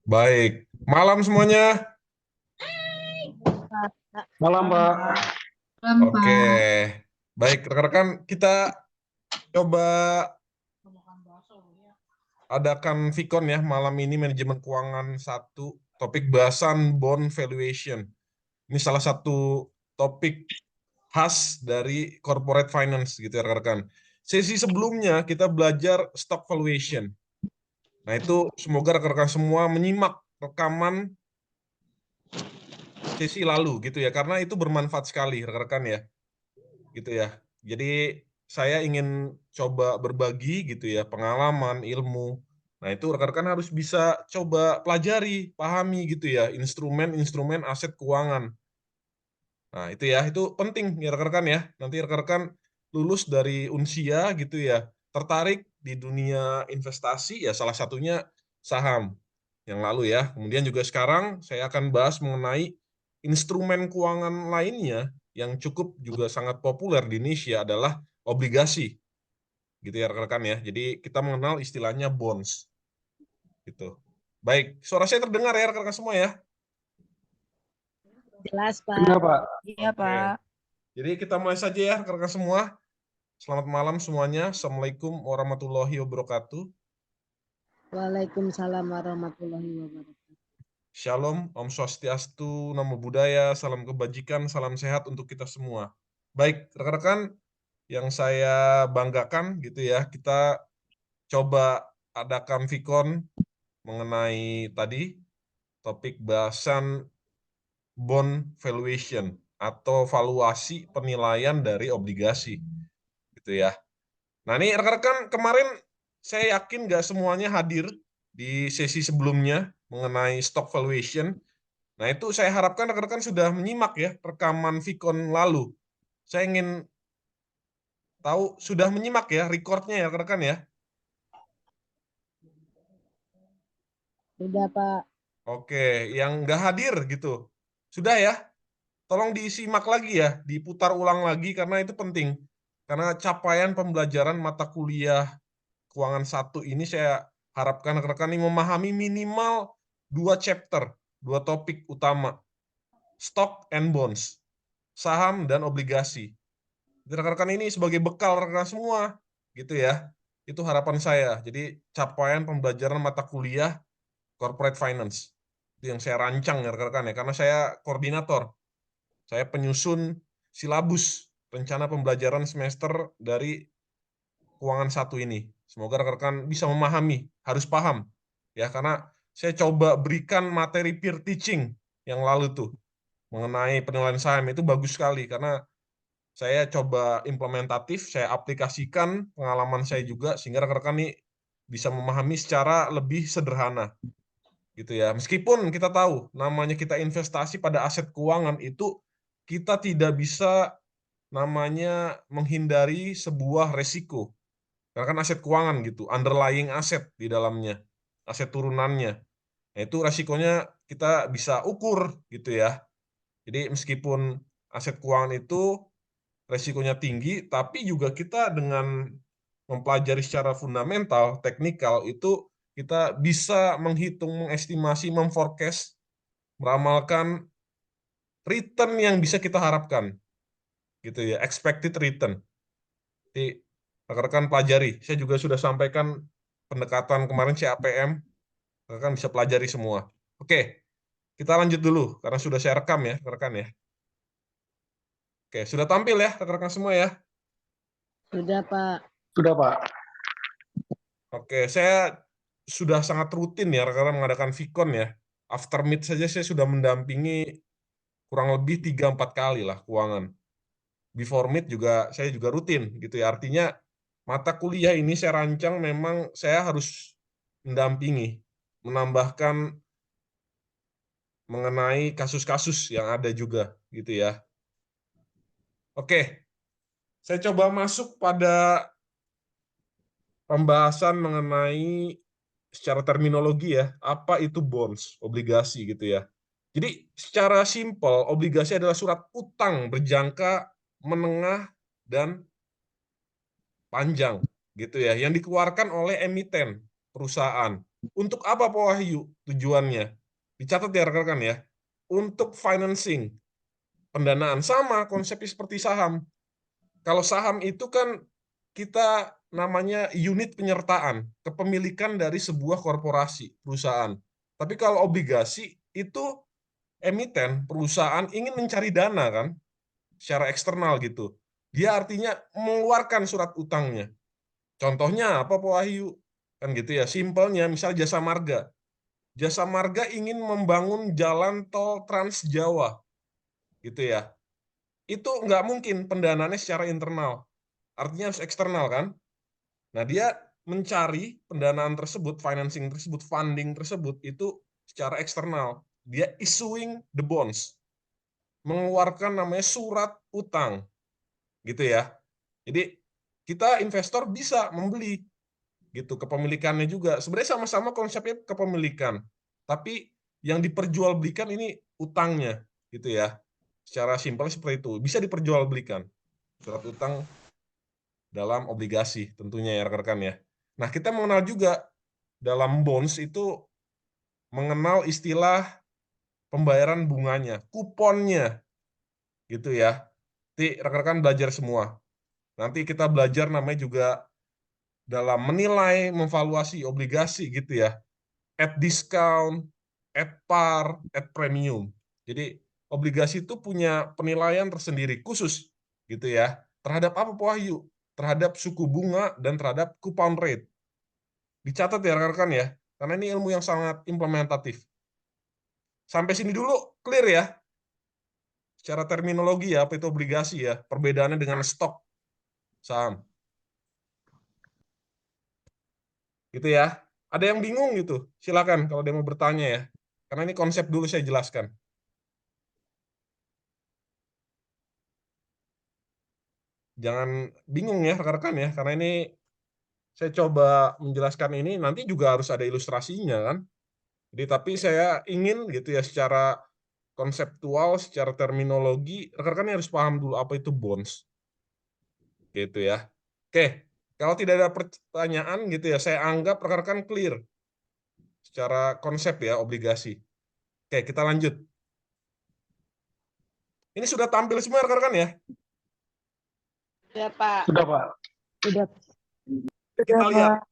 Baik, malam semuanya. Malam, Pak. Malam, Oke, Pak. baik rekan-rekan, kita coba adakan Vicon ya malam ini, manajemen keuangan 1, topik bahasan bond valuation. Ini salah satu topik khas dari corporate finance gitu ya rekan-rekan. Sesi sebelumnya kita belajar stock valuation. Nah itu semoga rekan-rekan semua menyimak rekaman sesi lalu gitu ya, karena itu bermanfaat sekali rekan-rekan ya. Gitu ya. Jadi saya ingin coba berbagi gitu ya pengalaman, ilmu. Nah, itu rekan-rekan harus bisa coba pelajari, pahami gitu ya instrumen-instrumen aset keuangan. Nah, itu ya, itu penting ya rekan-rekan ya. Nanti rekan-rekan lulus dari Unsia gitu ya, tertarik di dunia investasi ya salah satunya saham yang lalu ya. Kemudian juga sekarang saya akan bahas mengenai instrumen keuangan lainnya yang cukup juga sangat populer di Indonesia adalah obligasi. Gitu ya rekan-rekan ya. Jadi kita mengenal istilahnya bonds. Gitu. Baik, suara saya terdengar ya rekan-rekan semua ya. Jelas, Benar, Pak. Pak. Iya, Oke. Pak. Jadi kita mulai saja ya rekan-rekan semua. Selamat malam semuanya. Assalamualaikum warahmatullahi wabarakatuh. Waalaikumsalam warahmatullahi wabarakatuh. Shalom, Om Swastiastu, Namo Buddhaya, salam kebajikan, salam sehat untuk kita semua. Baik, rekan-rekan yang saya banggakan gitu ya, kita coba adakan Vicon mengenai tadi topik bahasan bond valuation atau valuasi penilaian dari obligasi gitu ya. Nah ini rekan-rekan kemarin saya yakin nggak semuanya hadir di sesi sebelumnya mengenai stock valuation. Nah itu saya harapkan rekan-rekan sudah menyimak ya rekaman Vicon lalu. Saya ingin tahu sudah menyimak ya recordnya ya rekan-rekan ya. Sudah, Pak. Oke, yang nggak hadir gitu. Sudah ya, tolong disimak lagi ya, diputar ulang lagi karena itu penting. Karena capaian pembelajaran mata kuliah keuangan 1 ini saya harapkan rekan-rekan ini memahami minimal 2 chapter, 2 topik utama. Stock and bonds, saham dan obligasi. Rekan-rekan ini sebagai bekal rekan-rekan semua, gitu ya. Itu harapan saya. Jadi capaian pembelajaran mata kuliah corporate finance. Itu yang saya rancang ya rekan-rekan ya, karena saya koordinator. Saya penyusun silabus rencana pembelajaran semester dari keuangan 1 ini. Semoga rekan-rekan bisa memahami, harus paham. Ya, karena saya coba berikan materi peer teaching yang lalu tuh mengenai penilaian saham itu bagus sekali karena saya coba implementatif, saya aplikasikan pengalaman saya juga sehingga rekan-rekan ini bisa memahami secara lebih sederhana gitu ya. Meskipun kita tahu namanya kita investasi pada aset keuangan itu kita tidak bisa namanya menghindari sebuah resiko. Karena kan aset keuangan gitu, underlying aset di dalamnya, aset turunannya. Nah, itu resikonya kita bisa ukur gitu ya. Jadi meskipun aset keuangan itu resikonya tinggi, tapi juga kita dengan mempelajari secara fundamental, teknikal, itu kita bisa menghitung, mengestimasi, memforecast, meramalkan return yang bisa kita harapkan, gitu ya, expected return. Jadi rekan-rekan pelajari. Saya juga sudah sampaikan pendekatan kemarin CAPM, rekan bisa pelajari semua. Oke, kita lanjut dulu karena sudah saya rekam ya, rekan ya. Oke, sudah tampil ya rekan-rekan semua ya. Sudah, Pak. Sudah, Pak. Oke, saya sudah sangat rutin ya rekan-rekan mengadakan Vicon ya. After meet saja saya sudah mendampingi kurang lebih 3-4 kali lah keuangan. Before meet juga saya juga rutin gitu ya. Artinya mata kuliah ini saya rancang memang saya harus mendampingi, menambahkan mengenai kasus-kasus yang ada juga gitu ya. Oke, saya coba masuk pada pembahasan mengenai secara terminologi ya, apa itu bonds, obligasi gitu ya. Jadi secara simpel, obligasi adalah surat utang berjangka menengah dan panjang gitu ya, yang dikeluarkan oleh emiten perusahaan. Untuk apa Pak Wahyu tujuannya? Dicatat ya rekan-rekan ya. Untuk financing, pendanaan, sama konsepnya seperti saham. Kalau saham itu kan kita namanya unit penyertaan, kepemilikan dari sebuah korporasi, perusahaan. Tapi kalau obligasi itu emiten, perusahaan ingin mencari dana kan, secara eksternal gitu. Dia artinya mengeluarkan surat utangnya. Contohnya apa Pak Wahyu? Kan gitu ya, simpelnya misalnya Jasa Marga. Jasa Marga ingin membangun jalan tol Trans Jawa, gitu ya. Itu nggak mungkin pendanaannya secara internal. Artinya harus eksternal kan? Nah, dia mencari pendanaan tersebut, financing tersebut, funding tersebut itu secara eksternal. Dia issuing the bonds, mengeluarkan namanya surat utang, gitu ya. Jadi kita investor bisa membeli gitu kepemilikannya juga. Sebenarnya sama-sama konsepnya kepemilikan, tapi yang diperjualbelikan ini utangnya, gitu ya. Secara simpel seperti itu, bisa diperjualbelikan surat utang dalam obligasi tentunya ya rekan-rekan ya. Nah, kita mengenal juga dalam bonds itu mengenal istilah pembayaran bunganya, kuponnya gitu ya. Nanti rekan-rekan belajar semua. Nanti kita belajar namanya juga dalam menilai, memvaluasi obligasi gitu ya. At discount, at par, at premium. Jadi obligasi itu punya penilaian tersendiri khusus gitu ya. Terhadap apa Pak Wahyu? Terhadap suku bunga dan terhadap coupon rate. Dicatat ya rekan-rekan ya, karena ini ilmu yang sangat implementatif. Sampai sini dulu clear ya, secara terminologi ya, apa itu obligasi ya, perbedaannya dengan stok saham. Gitu ya. Ada yang bingung gitu, silakan kalau dia mau bertanya ya. Karena ini konsep dulu saya jelaskan. Jangan bingung ya rekan-rekan ya, karena ini saya coba menjelaskan ini, nanti juga harus ada ilustrasinya kan. Jadi tapi saya ingin gitu ya secara konseptual, secara terminologi, rekan-rekan harus paham dulu apa itu bonds. Gitu ya. Oke, kalau tidak ada pertanyaan gitu ya, saya anggap rekan-rekan clear secara konsep ya obligasi. Oke, kita lanjut. Ini sudah tampil semua rekan-rekan ya. Sudah, Pak. Sudah, Pak. Sudah. Kita Sudah, lihat. Pak.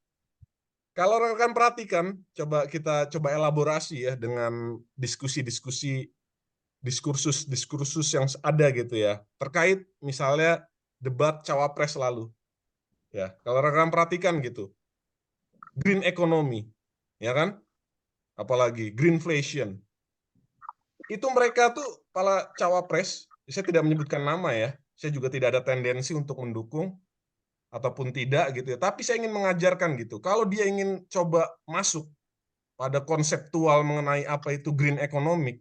Kalau rekan perhatikan, kita coba elaborasi ya dengan diskusi-diskusi, diskursus yang ada gitu ya, terkait misalnya debat cawapres lalu. Ya, kalau rekan perhatikan gitu, green economy, ya kan? Apalagi greenflation. Itu mereka tuh para cawapres, saya tidak menyebutkan nama ya, saya juga tidak ada tendensi untuk mendukung ataupun tidak gitu ya, tapi saya ingin mengajarkan gitu, kalau dia ingin coba masuk pada konseptual mengenai apa itu green economic,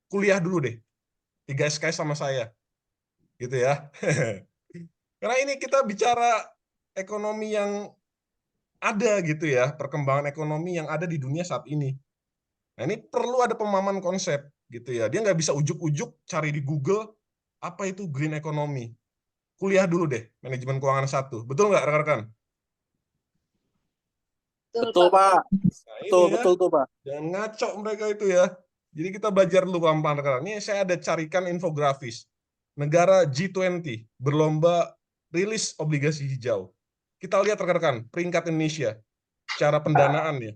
kuliah dulu deh 3 SKS sama saya gitu ya. Karena ini kita bicara ekonomi yang ada gitu ya, perkembangan ekonomi yang ada di dunia saat ini. Nah, ini perlu ada pemahaman konsep gitu ya. Dia nggak bisa ujuk-ujuk cari di Google apa itu green economy. Kuliah dulu deh manajemen keuangan 1. Betul nggak rekan-rekan? Betul, Pak. Nah, ini Betul, ya. betul tuh, Pak. Jangan ngaco mereka itu ya. Jadi kita belajar dulu pelan-pelan rekan. Ini saya ada carikan infografis. Negara G20 berlomba rilis obligasi hijau. Kita lihat rekan-rekan peringkat Indonesia secara pendanaan ya.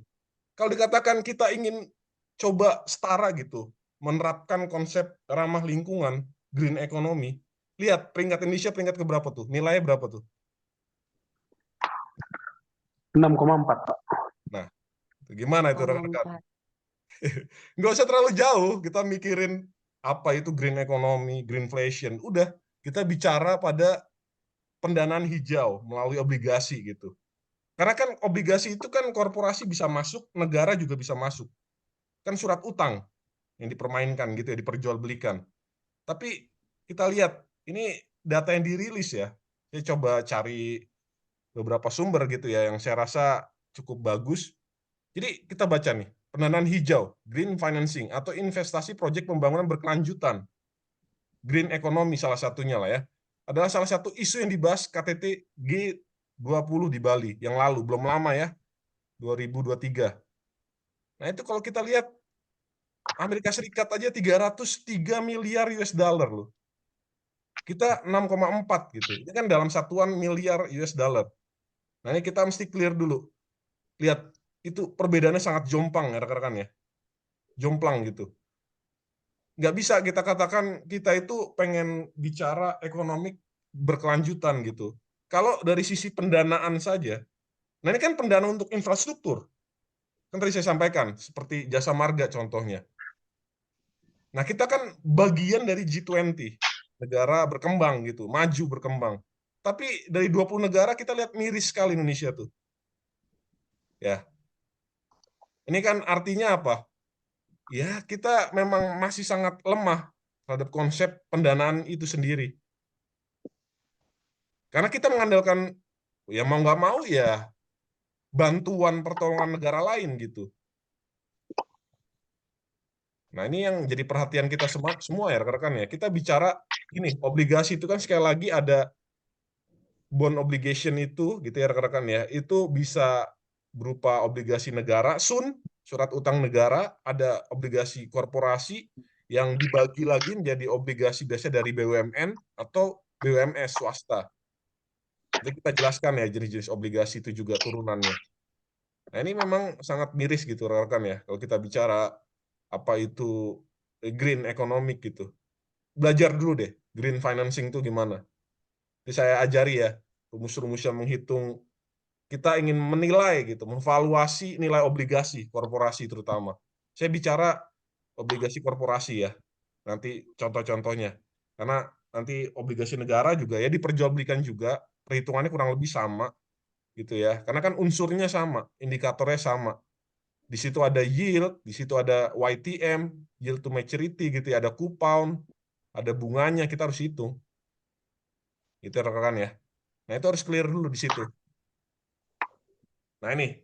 Kalau dikatakan kita ingin coba setara gitu, menerapkan konsep ramah lingkungan, green economy, lihat peringkat Indonesia peringkat keberapa tuh? Nilainya berapa tuh? 6,4, Pak. Nah, gimana itu rekan-rekan? Nggak usah terlalu jauh kita mikirin apa itu green economy, greenflation. Udah, kita bicara pada pendanaan hijau melalui obligasi gitu. Karena kan obligasi itu kan korporasi bisa masuk, negara juga bisa masuk. Kan surat utang yang dipermainkan gitu ya, diperjualbelikan. Tapi kita lihat, ini data yang dirilis ya. Saya coba cari beberapa sumber gitu ya, yang saya rasa cukup bagus. Jadi kita baca nih, pendanaan hijau, green financing, atau investasi proyek pembangunan berkelanjutan. Green economy salah satunya lah ya. Adalah salah satu isu yang dibahas KTT G20 20 di Bali yang lalu, belum lama ya, 2023. Nah, itu kalau kita lihat Amerika Serikat aja 303 miliar US dollar loh. Kita 6,4 gitu. Ini kan dalam satuan miliar US dollar. Nah, ini kita mesti clear dulu. Lihat, itu perbedaannya sangat jomplang ya rekan-rekan ya. Jomplang gitu. Nggak bisa kita katakan kita itu pengen bicara ekonomi berkelanjutan gitu. Kalau dari sisi pendanaan saja, nah ini kan pendanaan untuk infrastruktur. Kan tadi saya sampaikan, seperti jasa marga contohnya. Nah, kita kan bagian dari G20, negara berkembang gitu, maju berkembang. Tapi dari 20 negara kita lihat miris sekali Indonesia tuh. Ya. Ini kan artinya apa? Ya, kita memang masih sangat lemah terhadap konsep pendanaan itu sendiri. Karena kita mengandalkan, ya mau nggak mau ya bantuan pertolongan negara lain gitu. Nah, ini yang jadi perhatian kita semua ya rekan-rekan ya. Kita bicara ini, obligasi itu kan sekali lagi ada bond obligation itu gitu ya rekan-rekan ya. Itu bisa berupa obligasi negara, surat utang negara, ada obligasi korporasi yang dibagi lagi menjadi obligasi biasanya dari BUMN atau BUMS swasta. Jadi kita jelaskan ya jenis-jenis obligasi itu juga turunannya. Nah, ini memang sangat miris gitu rekan-rekan ya kalau kita bicara apa itu green economic gitu. Belajar dulu deh green financing itu gimana. Jadi saya ajari ya rumus-rumus yang menghitung, kita ingin menilai gitu, memvaluasi nilai obligasi korporasi terutama. Saya bicara obligasi korporasi ya. Nanti contoh-contohnya. Karena nanti obligasi negara juga ya diperjualbelikan juga, perhitungannya kurang lebih sama gitu ya. Karena kan unsurnya sama, indikatornya sama. Di situ ada yield, di situ ada YTM, yield to maturity gitu ya, ada coupon, ada bunganya, kita harus hitung. Itu rekan-rekan ya. Nah, itu harus clear dulu di situ. Nah, ini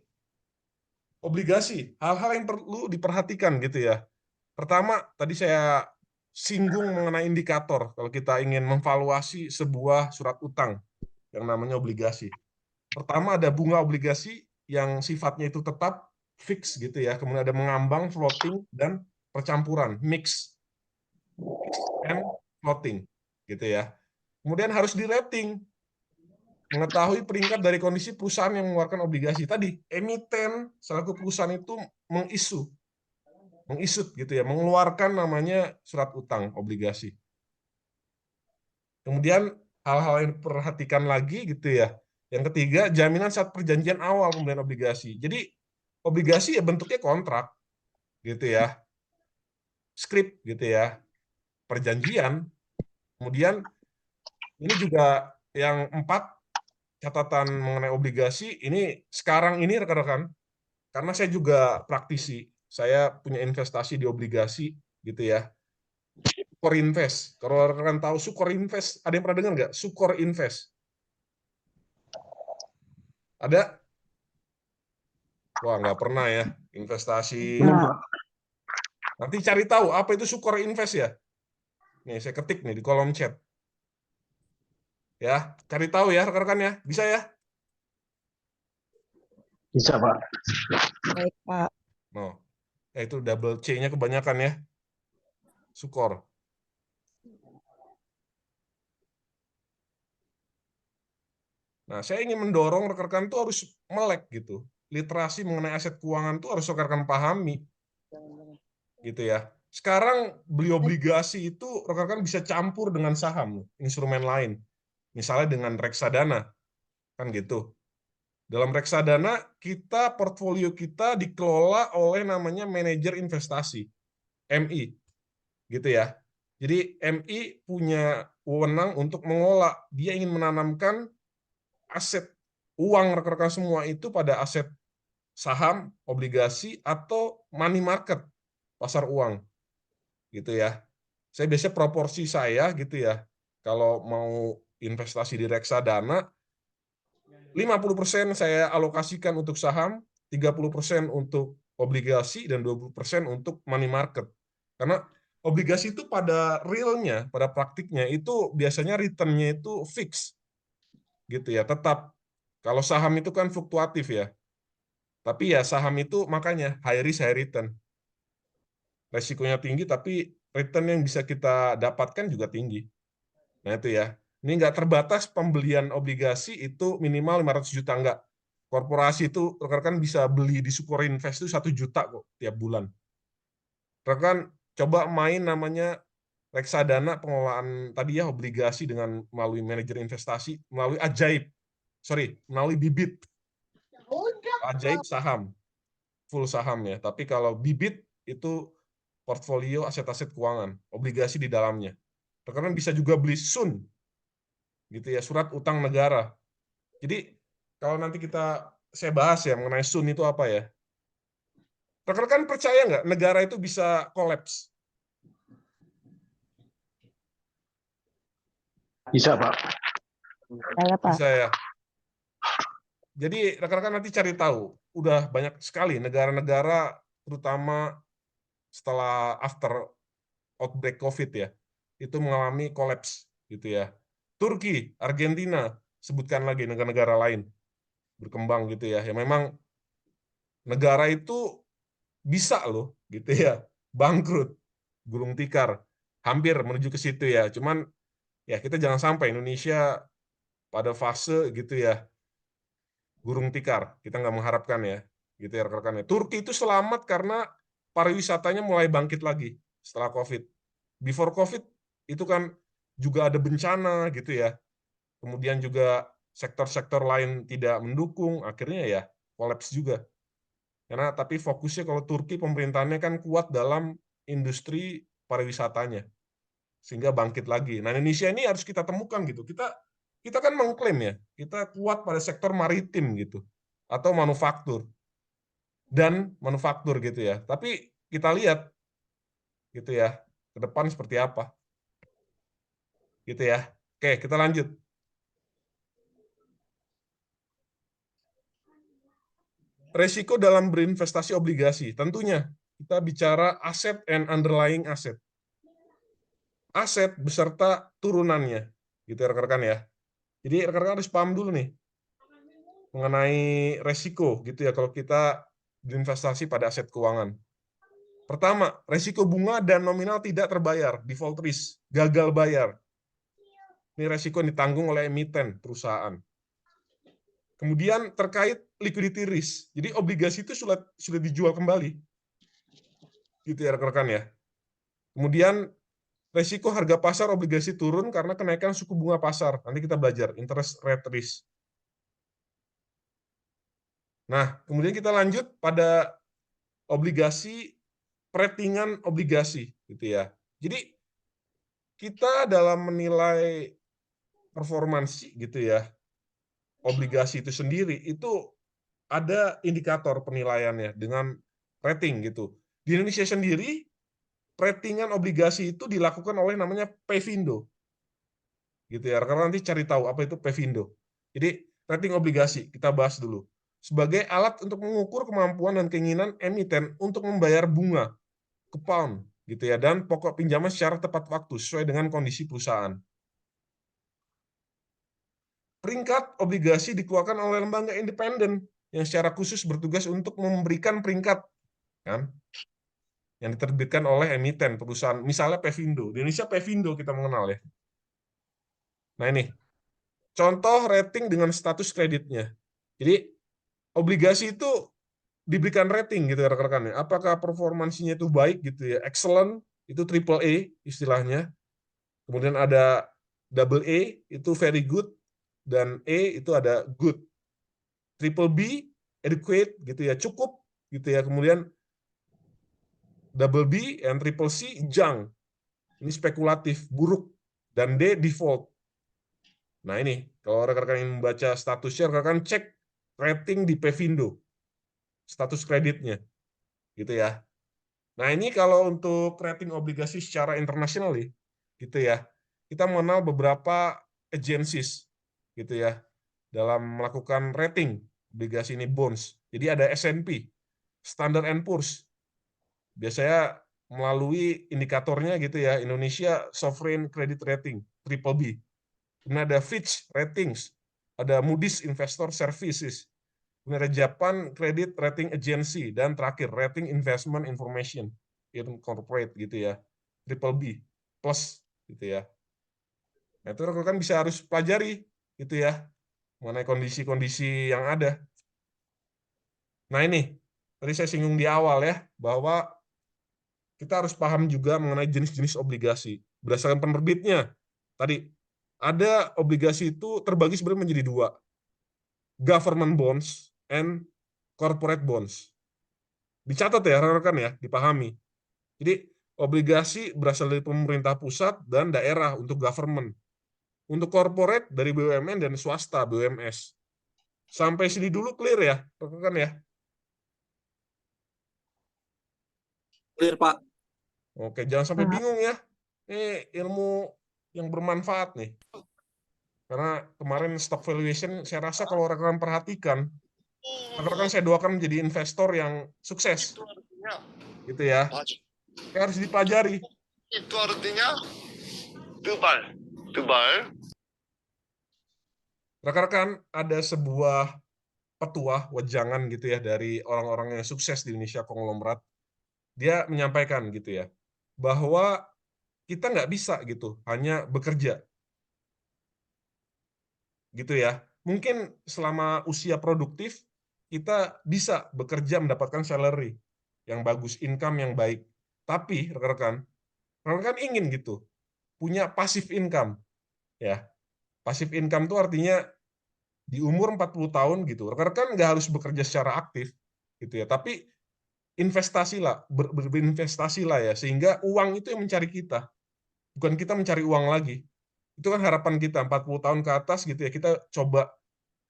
obligasi, hal-hal yang perlu diperhatikan gitu ya. Pertama, tadi saya singgung mengenai indikator kalau kita ingin memvaluasi sebuah surat utang yang namanya obligasi. Pertama ada bunga obligasi yang sifatnya itu tetap fix gitu ya. Kemudian ada mengambang, floating, dan percampuran, mix and floating gitu ya. Kemudian harus di rating, mengetahui peringkat dari kondisi perusahaan yang mengeluarkan obligasi. Tadi emiten selaku perusahaan itu mengisut gitu ya, mengeluarkan namanya surat utang obligasi. Kemudian hal-hal yang diperhatikan lagi gitu ya. Yang ketiga, jaminan saat perjanjian awal pembelian obligasi. Jadi obligasi ya bentuknya kontrak gitu ya, skrip gitu ya, perjanjian. Kemudian ini juga yang 4, catatan mengenai obligasi ini sekarang ini rekan-rekan, karena saya juga praktisi, saya punya investasi di obligasi gitu ya. Sukor Invest. Kalau rekan tahu Sukor Invest, ada yang pernah dengar nggak? Sukor Invest. Ada? Wah, nggak pernah ya investasi. Belum, Pak. Nanti cari tahu apa itu Sukor Invest ya. Nih, saya ketik nih di kolom chat. Ya, cari tahu ya rekan-rekan ya. Bisa ya? Bisa, Pak. Baik, Pak. No. Itu double C-nya kebanyakan ya. Sukor. Nah, saya ingin mendorong rekan-rekan itu harus melek gitu. Literasi mengenai aset keuangan itu harus rekan-rekan pahami. Gitu ya. Sekarang beli obligasi itu rekan-rekan bisa campur dengan saham, instrumen lain. Misalnya dengan reksadana. Kan gitu. Dalam reksadana, portfolio kita dikelola oleh namanya manajer investasi, MI, gitu ya. Jadi MI punya wewenang untuk mengelola. Dia ingin menanamkan aset uang rekan-rekan semua itu pada aset saham, obligasi, atau money market, pasar uang, gitu ya. Saya biasanya proporsi saya gitu ya. Kalau mau investasi di reksadana, 50% saya alokasikan untuk saham, 30% untuk obligasi, dan 20% untuk money market. Karena obligasi itu pada realnya, pada praktiknya, itu biasanya return-nya itu fix. Gitu ya, tetap. Kalau saham itu kan fluktuatif ya. Tapi ya saham itu makanya high risk, high return. Resikonya tinggi, tapi return yang bisa kita dapatkan juga tinggi. Nah itu ya. Ini nggak terbatas pembelian obligasi itu minimal 500 juta, nggak. Korporasi itu rekan-rekan bisa beli di Sukor Invest itu 1 juta kok tiap bulan. Rekan coba main namanya reksadana pengelolaan tadi ya obligasi dengan melalui manajer investasi, melalui melalui Bibit. Ajaib saham, full saham ya. Tapi kalau Bibit itu portfolio aset-aset keuangan, obligasi di dalamnya. Rekan bisa juga beli SUN, gitu ya, surat utang negara. Jadi kalau nanti saya bahas ya mengenai SUN itu apa ya. Rekan-rekan percaya nggak negara itu bisa kolaps? Bisa, Pak. Saya, Pak. Bisa ya. Jadi rekan-rekan nanti cari tahu, udah banyak sekali negara-negara terutama setelah after outbreak COVID ya, itu mengalami kolaps gitu ya. Turki, Argentina, sebutkan lagi negara-negara lain berkembang gitu ya. Yang memang negara itu bisa loh gitu ya, bangkrut, gulung tikar, hampir menuju ke situ ya. Cuman ya kita jangan sampai Indonesia pada fase gitu ya, gulung tikar. Kita nggak mengharapkan ya, gitu ya rekan-rekan. Turki itu selamat karena pariwisatanya mulai bangkit lagi setelah COVID. Before COVID itu kan juga ada bencana gitu ya. Kemudian juga sektor-sektor lain tidak mendukung, akhirnya ya kolaps juga. Karena tapi fokusnya kalau Turki pemerintahannya kan kuat dalam industri pariwisatanya sehingga bangkit lagi. Nah, Indonesia ini harus kita temukan gitu. Kita kan mengklaim ya, kita kuat pada sektor maritim gitu atau manufaktur gitu ya. Tapi kita lihat gitu ya, ke depan seperti apa. Gitu ya. Oke, kita lanjut. Resiko dalam berinvestasi obligasi. Tentunya kita bicara aset and underlying asset. Aset beserta turunannya. Gitu ya rekan-rekan ya. Jadi rekan-rekan harus paham dulu nih mengenai resiko gitu ya kalau kita berinvestasi pada aset keuangan. Pertama, resiko bunga dan nominal tidak terbayar, default risk, gagal bayar. Ini resiko yang ditanggung oleh emiten perusahaan. Kemudian terkait liquidity risk. Jadi obligasi itu sudah dijual kembali. Gitu ya rekan-rekan ya. Kemudian resiko harga pasar obligasi turun karena kenaikan suku bunga pasar. Nanti kita belajar interest rate risk. Nah, kemudian kita lanjut pada obligasi, ratingan obligasi gitu ya. Jadi kita dalam menilai performansi gitu ya, obligasi itu sendiri itu ada indikator penilaiannya dengan rating gitu. Di Indonesia sendiri ratingan obligasi itu dilakukan oleh namanya Pevindo. Gitu ya. Karena nanti cari tahu apa itu Pevindo. Jadi rating obligasi kita bahas dulu. Sebagai alat untuk mengukur kemampuan dan keinginan emiten untuk membayar bunga ke pound gitu ya dan pokok pinjaman secara tepat waktu sesuai dengan kondisi perusahaan. Peringkat obligasi dikeluarkan oleh lembaga independen yang secara khusus bertugas untuk memberikan peringkat kan yang diterbitkan oleh emiten perusahaan misalnya Pevindo. Di Indonesia Pevindo kita mengenal ya. Nah ini contoh rating dengan status kreditnya. Jadi obligasi itu diberikan rating gitu ya rekan-rekan ya. Apakah performansinya itu baik gitu ya, excellent itu triple A istilahnya. Kemudian ada double A itu very good dan E itu ada good. Triple B adequate gitu ya, cukup gitu ya. Kemudian double B and triple C junk. Ini spekulatif, buruk dan D default. Nah, ini kalau rekan-rekan ingin membaca statusnya, rekan-rekan cek rating di Pevindo. Status kreditnya gitu ya. Nah, ini kalau untuk rating obligasi secara internasional gitu ya. Kita mengenal beberapa agencies gitu ya dalam melakukan rating obligasi ini bonds. Jadi ada S&P, Standard and Poor's. Biasanya melalui indikatornya gitu ya, Indonesia Sovereign Credit Rating, triple B. Kemudian ada Fitch Ratings, ada Moody's Investor Services, kemudian ada Japan Credit Rating Agency, dan terakhir Rating Investment Information Incorporate gitu ya, triple B plus gitu ya. Nah, itu rekan-rekan bisa harus pelajari gitu ya, mengenai kondisi-kondisi yang ada. Nah ini, tadi saya singgung di awal ya, bahwa kita harus paham juga mengenai jenis-jenis obligasi. Berdasarkan penerbitnya, tadi ada obligasi itu terbagi sebenarnya menjadi dua, government bonds and corporate bonds. Dicatat ya rekan-rekan ya, dipahami. Jadi obligasi berasal dari pemerintah pusat dan daerah untuk government. Untuk corporate dari BUMN dan swasta BUMS. Sampai sini dulu clear ya, rekan-rekan ya. Clear, Pak. Oke, jangan sampai bingung ya. Ini ilmu yang bermanfaat nih. Karena kemarin stock valuation, saya rasa kalau rekan-rekan perhatikan, rekan-rekan saya doakan menjadi investor yang sukses. Gitu ya. Harus dipelajari. Itu artinya Tubal. Rekan-rekan, ada sebuah petuah, wejangan gitu ya, dari orang-orang yang sukses di Indonesia konglomerat. Dia menyampaikan gitu ya, bahwa kita nggak bisa gitu, hanya bekerja. Gitu ya. Mungkin selama usia produktif, kita bisa bekerja mendapatkan salary yang bagus, income yang baik. Tapi rekan-rekan ingin gitu, punya passive income. Ya, passive income itu artinya di umur 40 tahun gitu, rekan-rekan nggak harus bekerja secara aktif gitu ya, tapi investasilah, berinvestasilah ya, sehingga uang itu yang mencari kita, bukan kita mencari uang lagi. Itu kan harapan kita 40 tahun ke atas gitu ya, kita coba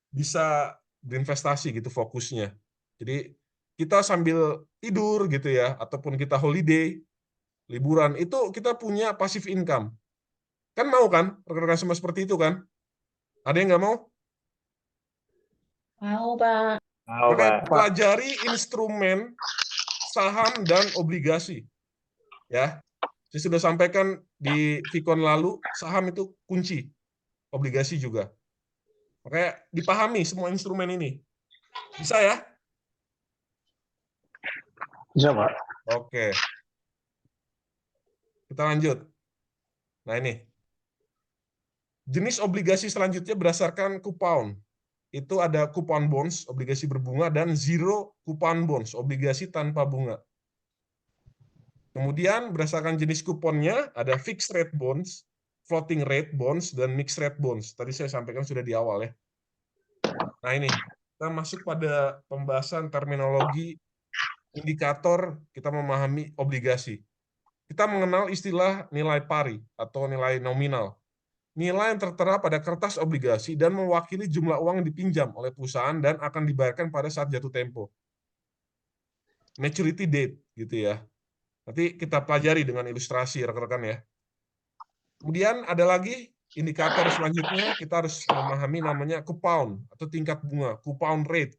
bisa berinvestasi gitu fokusnya. Jadi kita sambil tidur gitu ya, ataupun kita holiday, liburan, itu kita punya passive income. Kan mau kan, rekan-rekan semua seperti itu kan? Ada yang nggak mau? Mau, Pak. Makanya pelajari instrumen saham dan obligasi. Ya, saya sudah sampaikan di Vicon lalu, saham itu kunci, obligasi juga. Makanya dipahami semua instrumen ini. Bisa ya? Bisa, Pak. Oke. Kita lanjut. Nah ini. Jenis obligasi selanjutnya berdasarkan coupon. Itu ada coupon bonds, obligasi berbunga, dan zero coupon bonds, obligasi tanpa bunga. Kemudian berdasarkan jenis kuponnya, ada fixed rate bonds, floating rate bonds, dan mixed rate bonds. Tadi saya sampaikan sudah di awal ya. Nah ini, kita masuk pada pembahasan terminologi indikator kita memahami obligasi. Kita mengenal istilah nilai pari atau nilai nominal. Nilai yang tertera pada kertas obligasi dan mewakili jumlah uang yang dipinjam oleh perusahaan dan akan dibayarkan pada saat jatuh tempo. Maturity date gitu ya. Nanti kita pelajari dengan ilustrasi rekan-rekan ya. Kemudian ada lagi indikator selanjutnya, kita harus memahami namanya coupon atau tingkat bunga, coupon rate.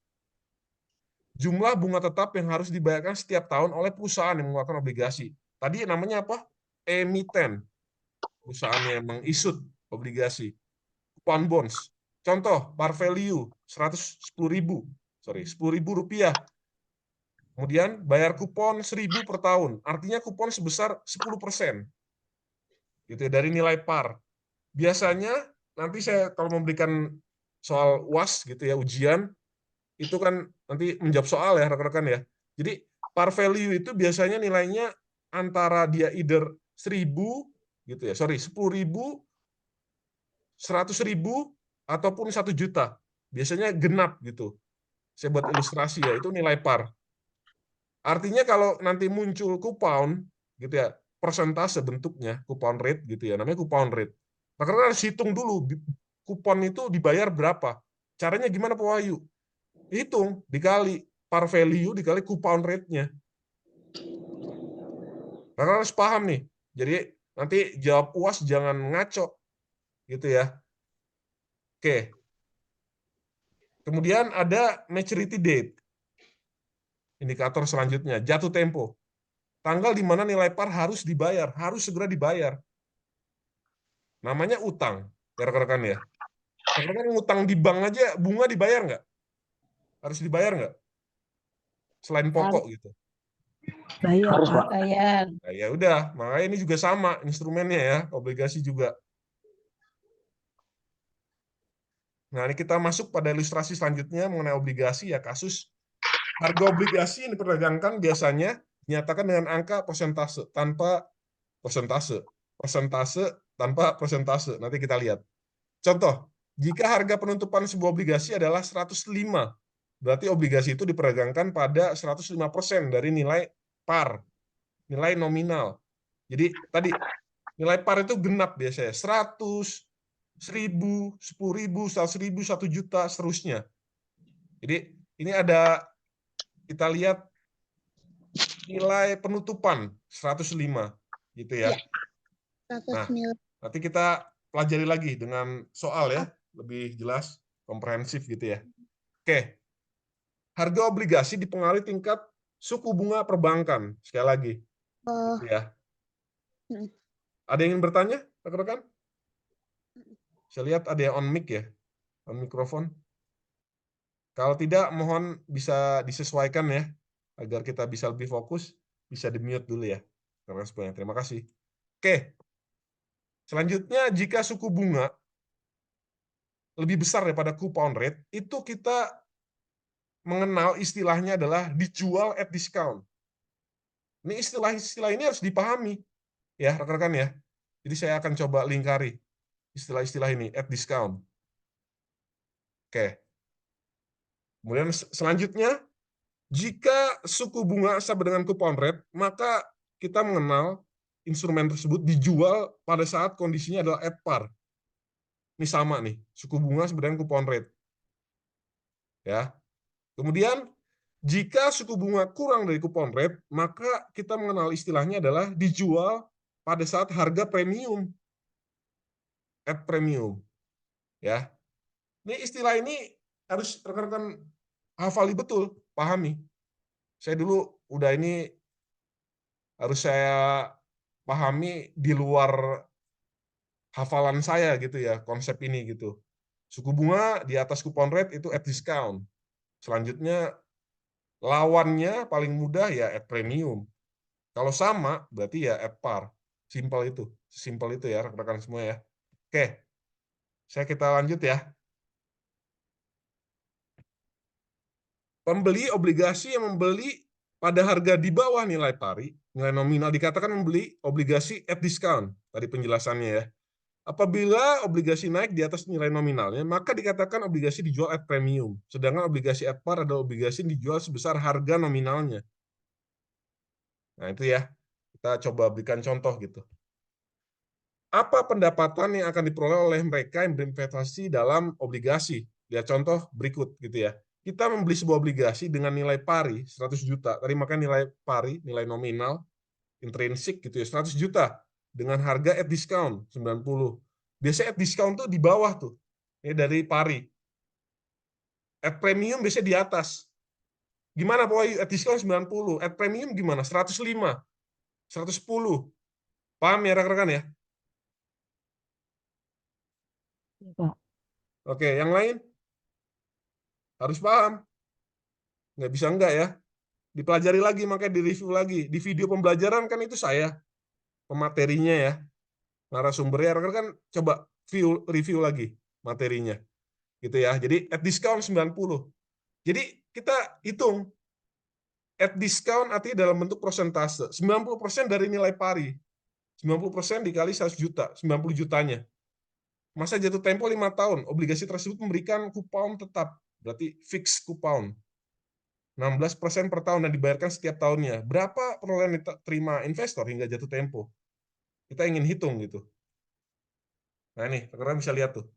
Jumlah bunga tetap yang harus dibayarkan setiap tahun oleh perusahaan yang mengeluarkan obligasi. Tadi namanya apa? Emiten. Perusahaan yang mengisut obligasi. Coupon bonds. Contoh, par value 110.000, sorry, 10.000 rupiah. Kemudian bayar kupon 1.000 per tahun, artinya kupon sebesar 10%. Gitu ya, dari nilai par. Biasanya nanti saya kalau memberikan soal UAS gitu ya, ujian, itu kan nanti menjawab soal ya rekan-rekan ya. Jadi par value itu biasanya nilainya antara dia either 1.000 gitu ya, sorry, 10.000, 100.000, ataupun 1 juta. Biasanya genap gitu. Saya buat ilustrasi ya, itu nilai par. Artinya kalau nanti muncul kupon gitu ya, persentase bentuknya coupon rate gitu ya, namanya coupon rate. Maka harus hitung dulu kupon itu dibayar berapa. Caranya gimana Pak Wahyu? Hitung dikali par value dikali coupon rate-nya. Maka harus paham nih. Jadi nanti jawab UAS jangan ngaco gitu ya. Oke. Kemudian ada maturity date. Indikator selanjutnya, jatuh tempo. Tanggal di mana nilai par harus dibayar, harus segera dibayar. Namanya utang, ya rekan-rekan ya. Karena kan ngutang di bank aja bunga dibayar nggak? Harus dibayar nggak? Selain pokok gitu. Bayar, Harus, Pak. Pak. Bayar. Nah, ya udah, makanya ini juga sama instrumennya ya, obligasi juga. Nah, ini kita masuk pada ilustrasi selanjutnya mengenai obligasi ya, kasus harga obligasi yang diperdagangkan biasanya dinyatakan dengan angka persentase tanpa persentase. Persentase tanpa persentase. Nanti kita lihat. Contoh, jika harga penutupan sebuah obligasi adalah 105, berarti obligasi itu diperdagangkan pada 105% dari nilai par, nilai nominal. Jadi tadi nilai par itu genap biasanya, 100, 1000, 10.000, 100.000, 1 juta, seterusnya. Jadi ini ada, kita lihat nilai penutupan 105, gitu ya. Iya. 100 Nah, miliar. nanti kita pelajari lagi dengan soal ya, lebih jelas, komprehensif gitu ya. Oke, harga obligasi dipengaruhi tingkat suku bunga perbankan. Sekali lagi, Oh, gitu ya. Mm. Ada yang ingin bertanya, rekan-rekan? Saya lihat ada yang on mic ya, on mikrofon. Kalau tidak, mohon bisa disesuaikan ya, agar kita bisa lebih fokus, bisa di-mute dulu ya. Terima kasih. Oke, selanjutnya jika suku bunga lebih besar daripada coupon rate, itu kita mengenal istilahnya adalah dijual at discount. Ini istilah-istilah ini harus dipahami ya rekan-rekan ya. Jadi saya akan coba lingkari istilah-istilah ini at discount. Oke. Kemudian selanjutnya, jika suku bunga sama dengan coupon rate, maka kita mengenal instrumen tersebut dijual pada saat kondisinya adalah at par. Ini sama nih, suku bunga sama dengan coupon rate. Ya. Kemudian jika suku bunga kurang dari coupon rate, maka kita mengenal istilahnya adalah dijual pada saat harga premium. At premium. Ya. Ini istilah ini harus rekan-rekan hafali betul, pahami. Saya dulu udah ini harus saya pahami di luar hafalan saya gitu ya, konsep ini gitu. Suku bunga di atas coupon rate itu at discount. Selanjutnya lawannya paling mudah ya at premium. Kalau sama berarti ya at par. Simpel itu. Simpel itu ya rekan-rekan semua ya. Oke. Kita lanjut ya. Pembeli obligasi yang membeli pada harga di bawah nilai pari, nilai nominal, dikatakan membeli obligasi at discount. Tadi penjelasannya ya. Apabila obligasi naik di atas nilai nominalnya, maka dikatakan obligasi dijual at premium. Sedangkan obligasi at par adalah obligasi yang dijual sebesar harga nominalnya. Nah itu ya, kita coba berikan contoh gitu. Apa pendapatan yang akan diperoleh oleh mereka yang berinvestasi dalam obligasi? Lihat contoh berikut gitu ya. Kita membeli sebuah obligasi dengan nilai pari 100 juta. Tadi makanya nilai pari, nilai nominal, intrinsik gitu ya, 100 juta. Dengan harga at discount 90. Biasanya at discount tuh di bawah tuh. Ini dari pari. At premium biasanya di atas. Gimana Pak? At discount 90. At premium gimana? 105. 110. Paham ya rekan-rekan ya? Iya, Pak. Oke, yang lain? Harus paham. Nggak bisa enggak ya. Dipelajari lagi, makanya direview lagi. Di video pembelajaran kan itu saya, pematerinya ya. Narasumbernya, rekan-rekan coba review lagi materinya. Gitu ya. Jadi at discount 90. Jadi kita hitung. At discount artinya dalam bentuk persentase. 90% dari nilai pari. 90% dikali 100 juta, 90 jutanya. Masa jatuh tempo 5 tahun, obligasi tersebut memberikan kupon tetap, berarti fix kupon. 16% per tahun dan dibayarkan setiap tahunnya. Berapa perolehan diterima investor hingga jatuh tempo? Kita ingin hitung gitu. Nah ini, rekan-rekan bisa lihat tuh.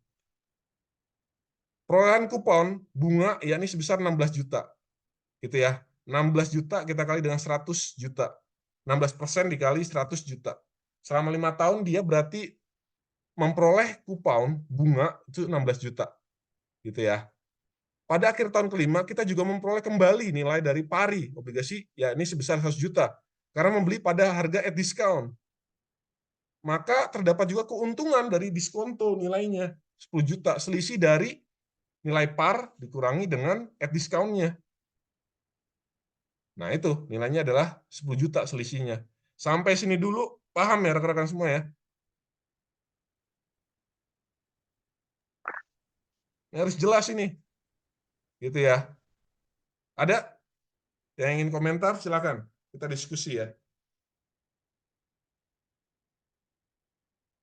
Perolehan kupon bunga yakni sebesar 16 juta. Gitu ya. 16 juta kita kali dengan 100 juta. 16% dikali 100 juta. Selama 5 tahun dia berarti memperoleh kupon bunga itu 16 juta. Gitu ya. Pada akhir tahun kelima kita juga memperoleh kembali nilai dari pari obligasi ya ini sebesar 100 juta karena membeli pada harga at discount. Maka terdapat juga keuntungan dari diskonto nilainya 10 juta, selisih dari nilai par dikurangi dengan at discount-nya. Nah, itu nilainya adalah 10 juta selisihnya. Sampai sini dulu, paham ya rekan-rekan semua ya? Ini harus jelas ini. Gitu ya. Ada yang ingin komentar? Silakan. Kita diskusi ya.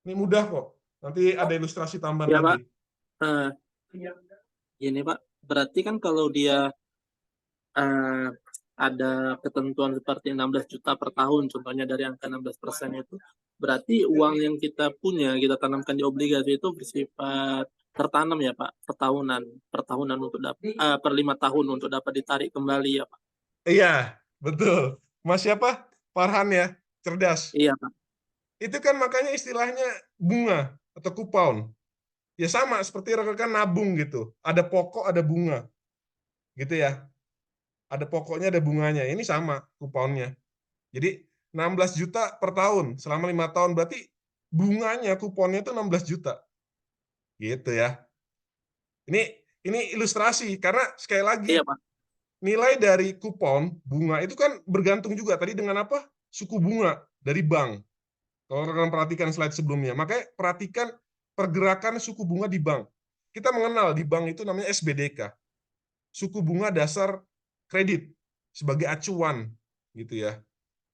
Ini mudah kok. Nanti ada ilustrasi tambahan Ya, lagi. Pak. Gini, Pak. Berarti kan kalau dia eh, ada ketentuan seperti 16 juta per tahun, contohnya dari angka 16% itu, berarti uang yang kita punya, kita tanamkan di obligasi itu bersifat tertanam ya, Pak, pertahunan untuk dapat per 5 tahun untuk dapat ditarik kembali ya, Pak. Iya, betul. Mas siapa? Farhan ya, cerdas. Iya, Pak. Itu kan makanya istilahnya bunga atau kupon. Ya sama seperti rekan-rekan nabung gitu. Ada pokok, ada bunga. Gitu ya. Ada pokoknya, ada bunganya. Ini sama kuponnya. Jadi 16 juta per tahun selama 5 tahun, berarti bunganya kuponnya itu 16 juta. Gitu ya. Ini ilustrasi karena sekali lagi Iya, Pak. nilai dari kupon bunga itu kan bergantung juga tadi dengan apa? Suku bunga dari bank. Kalau rekan perhatikan slide sebelumnya, makanya perhatikan pergerakan suku bunga di bank. Kita mengenal di bank itu namanya SBDK, suku bunga dasar kredit sebagai acuan, gitu ya.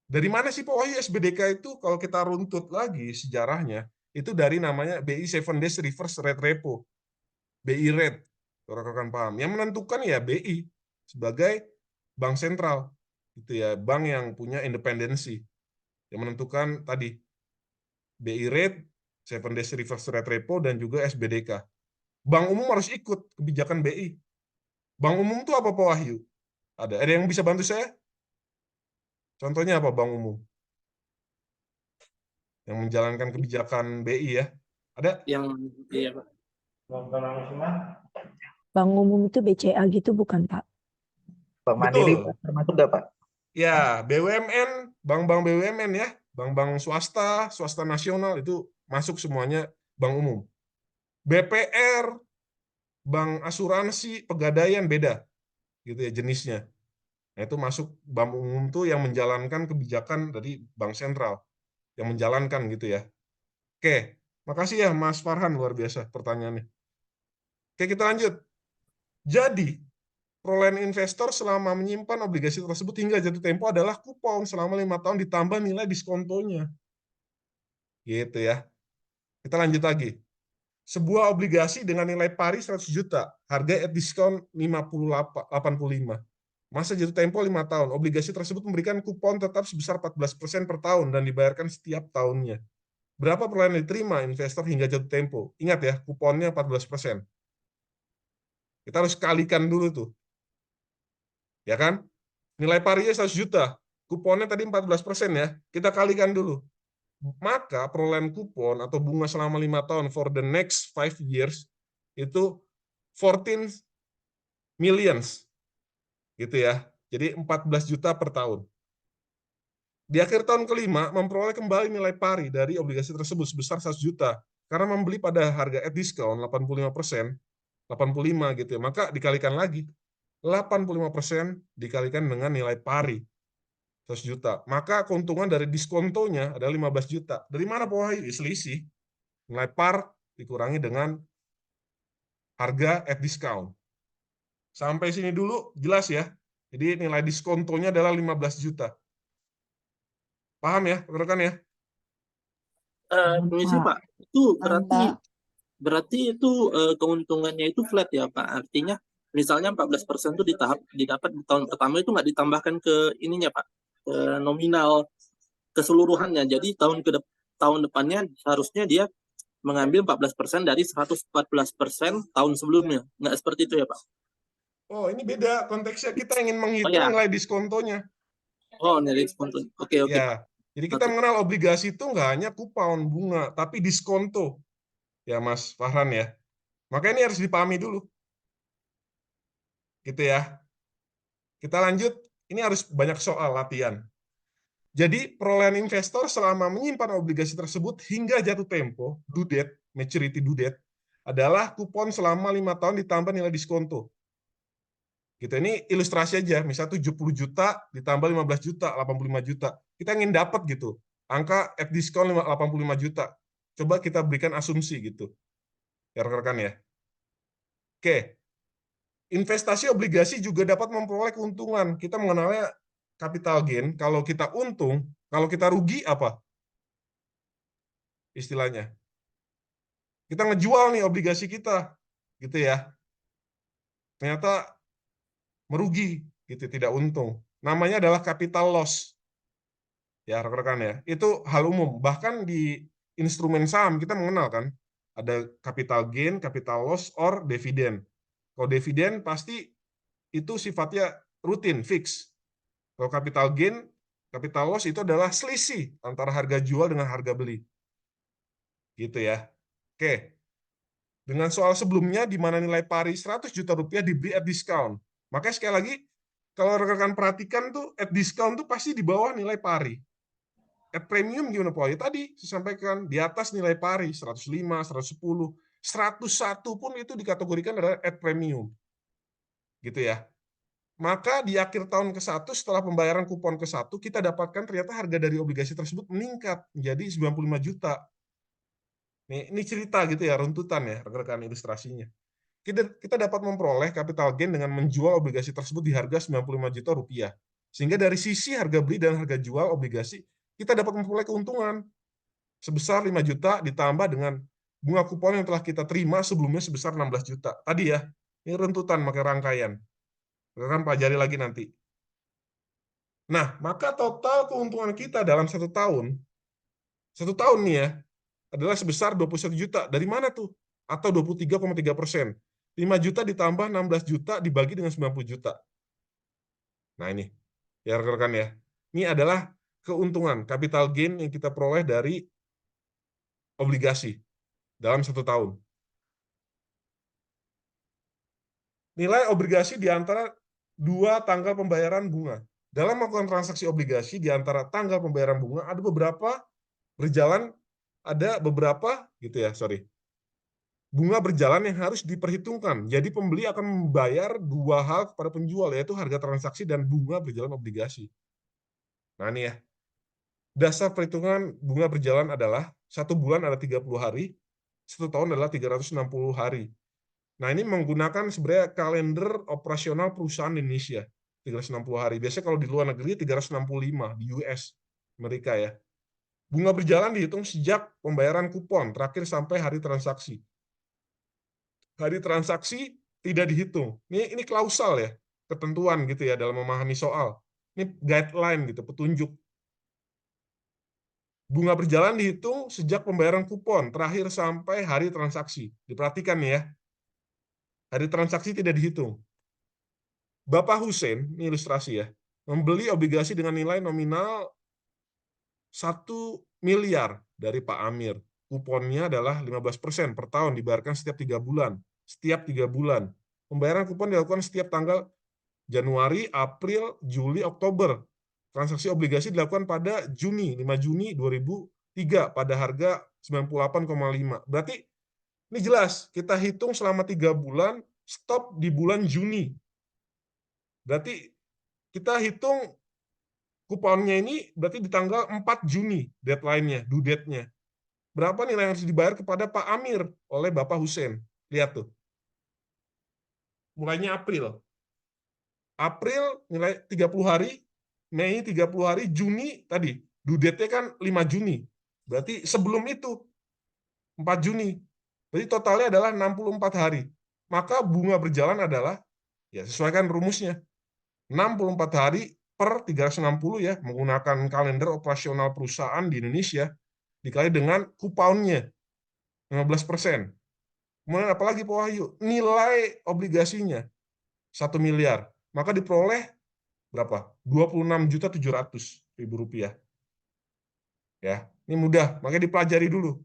Dari mana sih Pak Wahyu SBDK itu? Kalau kita runtut lagi sejarahnya, itu dari namanya BI 7 Days Reverse Rate Repo, BI Rate, rekan-rekan paham. Yang menentukan ya BI sebagai bank sentral, gitu ya, bank yang punya independensi, yang menentukan tadi BI Rate, 7 Days Reverse Rate Repo, dan juga SBDK. Bank umum harus ikut kebijakan BI. Bank umum itu apa Pak Wahyu? Ada yang bisa bantu saya? Contohnya apa bank umum? Yang menjalankan kebijakan BI ya. Ada? Iya, Pak. Bank umum itu BCA gitu bukan, Pak? Bank Mandiri Betul. termasuk nggak, Pak? Ya, BUMN, bank-bank BUMN ya, bank-bank swasta nasional itu masuk semuanya bank umum. BPR, bank asuransi, pegadaian beda, gitu ya jenisnya. Nah, itu masuk bank umum tuh yang menjalankan kebijakan dari bank sentral, yang menjalankan gitu ya. Oke, makasih ya Mas Farhan, luar biasa pertanyaannya. Oke, kita lanjut. Jadi, perolehan investor selama menyimpan obligasi tersebut hingga jatuh tempo adalah kupon selama 5 tahun ditambah nilai diskontonya. Gitu ya. Kita lanjut lagi. Sebuah obligasi dengan nilai pari 100 juta, harga at discount 85. Masa jatuh tempo 5 tahun. Obligasi tersebut memberikan kupon tetap sebesar 14% per tahun dan dibayarkan setiap tahunnya. Berapa perolehan yang diterima investor hingga jatuh tempo? Ingat ya, kuponnya 14%. Kita harus kalikan dulu tuh. Ya kan? Nilai parinya 100 juta. Kuponnya tadi 14% ya. Kita kalikan dulu. Maka perolehan kupon atau bunga selama 5 tahun for the next 5 years itu 14 millions. Gitu ya. Jadi 14 juta per tahun. Di akhir tahun kelima, memperoleh kembali nilai pari dari obligasi tersebut sebesar 100 juta. Karena membeli pada harga at discount 85%, 85 gitu ya. Maka dikalikan lagi. 85% dikalikan dengan nilai pari 100 juta. Maka keuntungan dari diskontonya adalah 15 juta. Dari mana Pak Wahyu? Selisih. Nilai par dikurangi dengan harga at discount. Sampai sini dulu jelas ya. Jadi nilai diskontonya adalah 15 juta. Paham ya, rekan ya? Permisi, Pak. Itu berarti itu keuntungannya itu flat ya, Pak. Artinya misalnya 14% itu didapat di tahun pertama itu nggak ditambahkan ke ininya, Pak. Ke nominal keseluruhannya. Jadi tahun depannya harusnya dia mengambil 14% dari 114% tahun sebelumnya. Nggak seperti itu ya, Pak? Oh, ini beda konteksnya. Kita ingin menghitung ya. nilai diskontonya. Oh, nilai diskonto. Oke. Ya, jadi kita mengenal obligasi itu nggak hanya kupon bunga, tapi diskonto. Ya, Mas Farhan ya. Maka ini harus dipahami dulu. Gitu ya. Kita lanjut. Ini harus banyak soal latihan. Jadi, perolehan investor selama menyimpan obligasi tersebut hingga jatuh tempo, due date, maturity due date, adalah kupon selama 5 tahun ditambah nilai diskonto. Gitu. Ini ilustrasi aja, misal 70 juta ditambah 15 juta, 85 juta. Kita ingin dapat gitu, angka at diskon 85 juta. Coba kita berikan asumsi gitu, ya rekan-rekan ya. Oke, investasi obligasi juga dapat memperoleh keuntungan. Kita mengenalnya capital gain. Kalau kita untung, kalau kita rugi apa? Istilahnya. Kita ngejual nih obligasi kita, gitu ya. Ternyata merugi, gitu, tidak untung. Namanya adalah capital loss. Ya, rekan-rekan ya. Itu hal umum. Bahkan di instrumen saham kita mengenal kan, ada capital gain, capital loss, or dividen. Kalau dividen pasti itu sifatnya rutin, fix. Kalau capital gain, capital loss itu adalah selisih antara harga jual dengan harga beli. Gitu ya. Oke. Dengan soal sebelumnya di mana nilai pari 100 juta rupiah dibeli at discount. Makanya sekali lagi, kalau rekan-rekan perhatikan tuh at discount tuh pasti di bawah nilai pari. At premium gimana Pak? Ya tadi saya sampaikan di atas nilai pari 105, 110, 101 pun itu dikategorikan adalah at premium. Gitu ya. Maka di akhir tahun ke-1 setelah pembayaran kupon ke-1 kita dapatkan ternyata harga dari obligasi tersebut meningkat menjadi 95 juta. Ini cerita gitu ya, runtutan ya, rekan-rekan ilustrasinya. Kita dapat memperoleh capital gain dengan menjual obligasi tersebut di harga 95 juta rupiah. Sehingga dari sisi harga beli dan harga jual obligasi, kita dapat memperoleh keuntungan sebesar 5 juta ditambah dengan bunga kupon yang telah kita terima sebelumnya sebesar 16 juta. Tadi ya, ini runtutan pakai rangkaian. Rekan pelajari lagi nanti. Nah, maka total keuntungan kita dalam satu tahun nih ya, adalah sebesar 21 juta. Dari mana tuh? Atau 23,3%. 5 juta ditambah 16 juta dibagi dengan 90 juta. Nah ini, ya rekan-rekan ya. Ini adalah keuntungan, capital gain yang kita peroleh dari obligasi dalam satu tahun. Nilai obligasi di antara dua tanggal pembayaran bunga. Dalam melakukan transaksi obligasi di antara tanggal pembayaran bunga, ada beberapa bunga berjalan yang harus diperhitungkan. Jadi pembeli akan membayar dua hal kepada penjual, yaitu harga transaksi dan bunga berjalan obligasi. Nah ini ya, dasar perhitungan bunga berjalan adalah 1 bulan ada 30 hari, 1 tahun adalah 360 hari. Nah ini menggunakan sebenarnya kalender operasional perusahaan di Indonesia, 360 hari. Biasanya kalau di luar negeri 365 di US, Amerika ya. Bunga berjalan dihitung sejak pembayaran kupon terakhir sampai hari transaksi. Hari transaksi tidak dihitung. Ini klausal ya, ketentuan gitu ya dalam memahami soal. Ini guideline gitu, petunjuk. Bunga berjalan dihitung sejak pembayaran kupon terakhir sampai hari transaksi. Diperhatikan nih ya. Hari transaksi tidak dihitung. Bapak Hussein, ini ilustrasi ya, membeli obligasi dengan nilai nominal 1 miliar dari Pak Amir. Kuponnya adalah 15% per tahun, dibayarkan setiap 3 bulan. Setiap 3 bulan. Pembayaran kupon dilakukan setiap tanggal Januari, April, Juli, Oktober. Transaksi obligasi dilakukan pada Juni, 5 Juni 2003 pada harga 98,5. Berarti ini jelas, kita hitung selama 3 bulan, stop di bulan Juni. Berarti kita hitung kuponnya ini berarti di tanggal 4 Juni deadline-nya, due date-nya. Berapa nilai yang harus dibayar kepada Pak Amir oleh Bapak Hussein? Lihat tuh. Mulainya April. April nilai 30 hari, Mei 30 hari, Juni tadi. Due date-nya kan 5 Juni. Berarti sebelum itu 4 Juni. Berarti totalnya adalah 64 hari. Maka bunga berjalan adalah, ya sesuaikan rumusnya, 64 hari per 360 ya, menggunakan kalender operasional perusahaan di Indonesia, dikali dengan kuponnya, 15%. Kemudian apalagi Pak Wahyu? Nilai obligasinya, 1 miliar. Maka diperoleh berapa? 26.700.000 rupiah. Ya, ini mudah, makanya dipelajari dulu.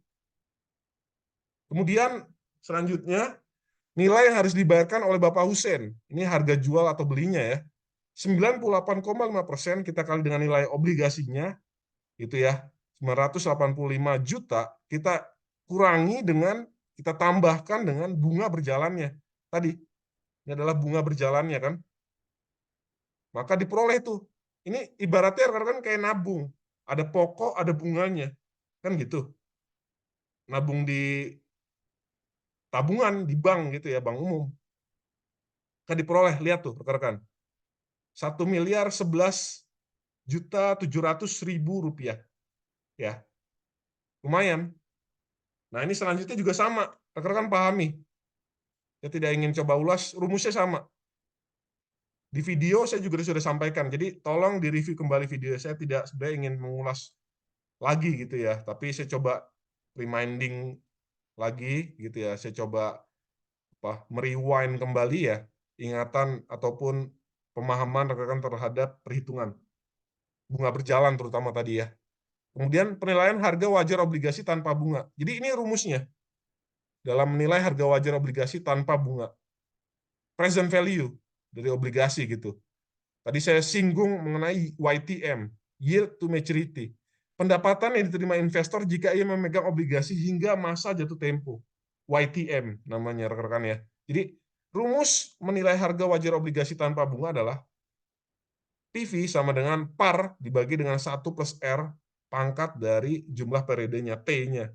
Kemudian selanjutnya, nilai yang harus dibayarkan oleh Bapak Hussein, ini harga jual atau belinya ya, 98,5% kita kali dengan nilai obligasinya, itu ya, 985 juta, kita kurangi dengan kita tambahkan dengan bunga berjalannya. Tadi, ini adalah bunga berjalannya kan. Maka diperoleh tuh. Ini ibaratnya rekan-rekan kayak nabung. Ada pokok, ada bunganya. Kan gitu. Nabung di tabungan, di bank gitu ya, bank umum. Kan diperoleh, lihat tuh rekan-rekan. 1.011.700.000 rupiah. Ya, lumayan. Nah, ini selanjutnya juga sama. Rekan-rekan pahami. Saya tidak ingin coba ulas, rumusnya sama. Di video saya juga sudah sampaikan, jadi tolong direview kembali video. Saya tidak sebenarnya ingin mengulas lagi gitu ya, tapi saya coba reminding lagi gitu ya. Saya coba merewind kembali ya ingatan ataupun pemahaman rekan-rekan terhadap perhitungan bunga berjalan terutama tadi ya. Kemudian penilaian harga wajar obligasi tanpa bunga. Jadi ini rumusnya dalam menilai harga wajar obligasi tanpa bunga. Present value dari obligasi gitu. Tadi saya singgung mengenai YTM, yield to maturity. Pendapatan yang diterima investor jika ia memegang obligasi hingga masa jatuh tempo. YTM namanya rekan-rekan ya. Jadi rumus menilai harga wajar obligasi tanpa bunga adalah PV sama dengan par dibagi dengan 1 plus R pangkat dari jumlah periodenya, T-nya.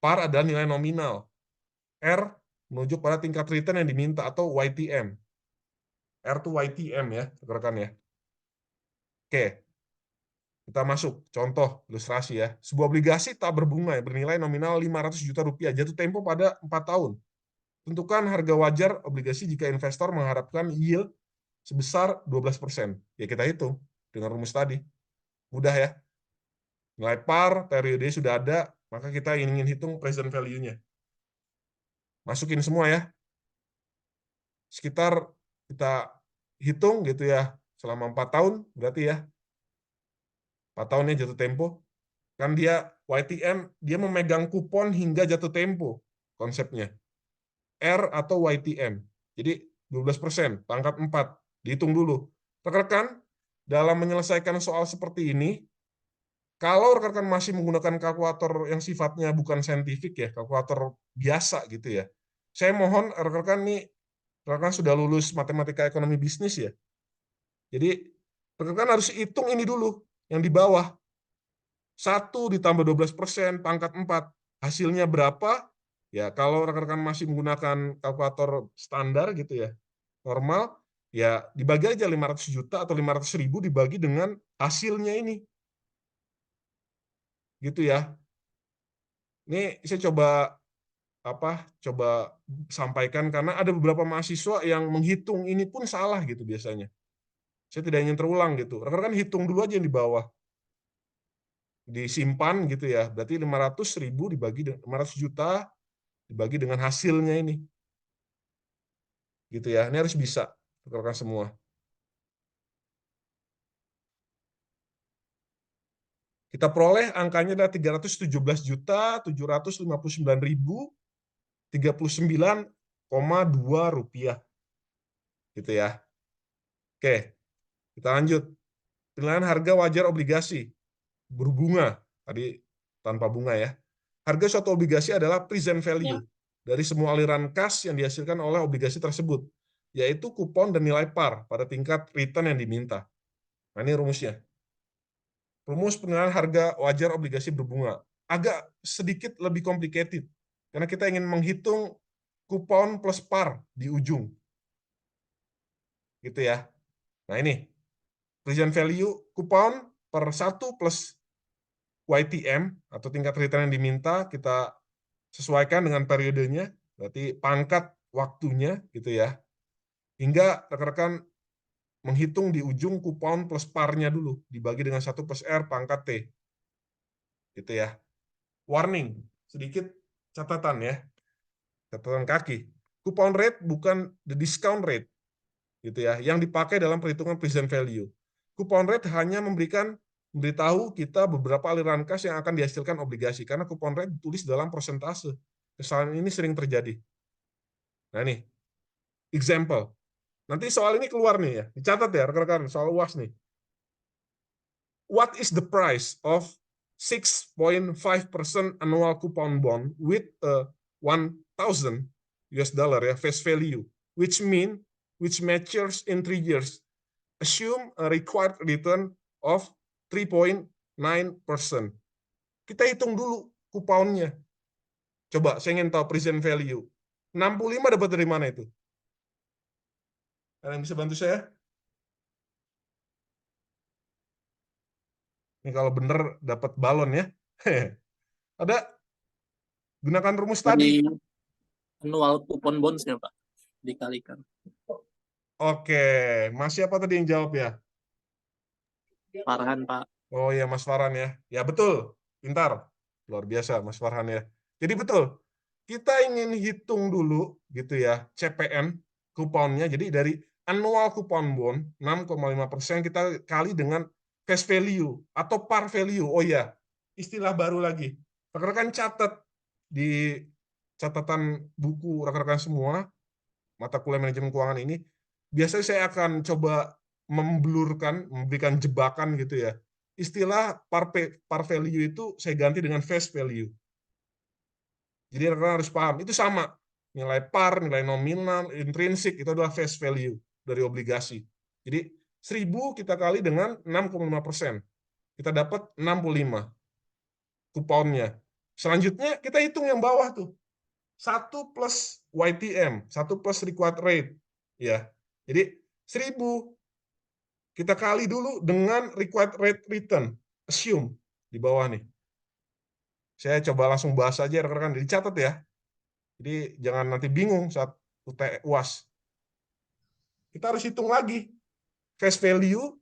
Par adalah nilai nominal. R menunjuk pada tingkat return yang diminta atau YTM. R itu YTM ya, rekan-rekan ya. Oke, kita masuk contoh ilustrasi ya. Sebuah obligasi tak berbunga bernilai nominal 500 juta rupiah jatuh tempo pada 4 tahun. Tentukan harga wajar obligasi jika investor mengharapkan yield sebesar 12%. Ya kita hitung dengan rumus tadi. Mudah ya. Nilai par, periode sudah ada, maka kita ingin hitung present value-nya. Masukin semua ya. Sekitar kita hitung gitu ya, selama 4 tahun berarti ya. 4 tahunnya jatuh tempo. Kan dia YTM, dia memegang kupon hingga jatuh tempo konsepnya. R atau YTM. Jadi 12%, pangkat 4. Dihitung dulu. Rekan-rekan, dalam menyelesaikan soal seperti ini, kalau rekan-rekan masih menggunakan kalkulator yang sifatnya bukan saintifik ya, kalkulator biasa gitu ya, saya mohon rekan-rekan nih, rekan-rekan sudah lulus matematika ekonomi bisnis ya, jadi rekan-rekan harus hitung ini dulu, yang di bawah. 1 ditambah 12%, pangkat 4. Hasilnya berapa? Ya, kalau rekan-rekan masih menggunakan kalkulator standar gitu ya, normal, ya dibagi aja 500 juta atau 500.000 dibagi dengan hasilnya ini. Gitu ya. Ini saya coba sampaikan karena ada beberapa mahasiswa yang menghitung ini pun salah gitu biasanya. Saya tidak ingin terulang gitu. Rekan-rekan hitung dulu aja yang di bawah. Disimpan gitu ya. Berarti 500.000 dibagi 500 juta dibagi dengan hasilnya ini. Gitu ya. Ini harus bisa rekan-rekan semua. Kita peroleh angkanya adalah 317.759.039,2 rupiah. Gitu ya. Oke, kita lanjut. Penilaian harga wajar obligasi berbunga tadi tanpa bunga ya. Harga suatu obligasi adalah present value dari semua aliran kas yang dihasilkan oleh obligasi tersebut, yaitu kupon dan nilai par pada tingkat return yang diminta. Nah, ini rumusnya. Rumus penilaian harga wajar obligasi berbunga agak sedikit lebih complicated karena kita ingin menghitung kupon plus par di ujung. Gitu ya. Nah, ini present value kupon per 1 plus YTM atau tingkat return yang diminta kita sesuaikan dengan periodenya, berarti pangkat waktunya gitu ya. Hingga rekan-rekan menghitung di ujung kupon plus parnya dulu dibagi dengan 1 plus R pangkat T. Gitu ya. Warning, sedikit catatan ya. Catatan kaki. Coupon rate bukan the discount rate gitu ya, yang dipakai dalam perhitungan present value. Coupon rate hanya memberitahu kita beberapa aliran kas yang akan dihasilkan obligasi, karena coupon rate ditulis dalam persentase. Kesalahan ini sering terjadi. Nah nih, example. Nanti soal ini keluar nih ya, dicatat ya rekan-rekan, soal UAS nih. What is the price of 6.5% annual coupon bond with a $1,000 ya, face value, which matures in 3 years. Assume a required return of 3.9%. Kita hitung dulu kuponnya. Coba, saya ingin tahu present value. 65 dapat dari mana itu? Ada yang bisa bantu saya? Ini kalau benar dapat balon ya. Ada? Gunakan rumus tadi. Dari annual coupon bonds-nya, Pak, dikalikan. Oke, Mas siapa tadi yang jawab ya? Farhan, Pak. Oh ya, Mas Farhan ya. Ya betul, pintar. Luar biasa Mas Farhan ya. Jadi betul, kita ingin hitung dulu gitu ya, CPN, kuponnya. Jadi dari annual coupon bond, 6,5% kita kali dengan face value atau par value. Oh ya, istilah baru lagi. Rekan-rekan catat di catatan buku rekan-rekan semua, mata kuliah manajemen keuangan ini, biasanya saya akan coba memblurkan, memberikan jebakan gitu ya. Istilah par value itu saya ganti dengan face value. Jadi rekan harus paham, itu sama. Nilai par, nilai nominal, intrinsik, itu adalah face value dari obligasi. Jadi 1.000 kita kali dengan 6,5%. Kita dapat 65 kuponnya. Selanjutnya kita hitung yang bawah tuh. 1 plus YTM, 1 plus required rate. Ya. Jadi 1.000 kita kali dulu dengan required rate return. Assume di bawah nih. Saya coba langsung bahas aja rekan-rekan, dicatat ya. Jadi jangan nanti bingung saat UAS. Kita harus hitung lagi. Face value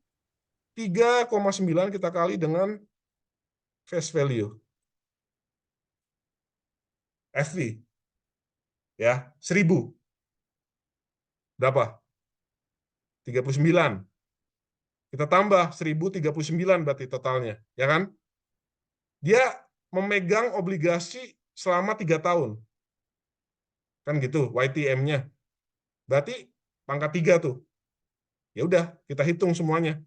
3,9 kita kali dengan face value. FV. Ya, 1.000. Berapa? 39. Kita tambah 1.039 berarti totalnya, ya kan? Dia memegang obligasi selama 3 tahun. Kan gitu, YTM-nya. Berarti pangkat 3 tuh. Ya udah, kita hitung semuanya.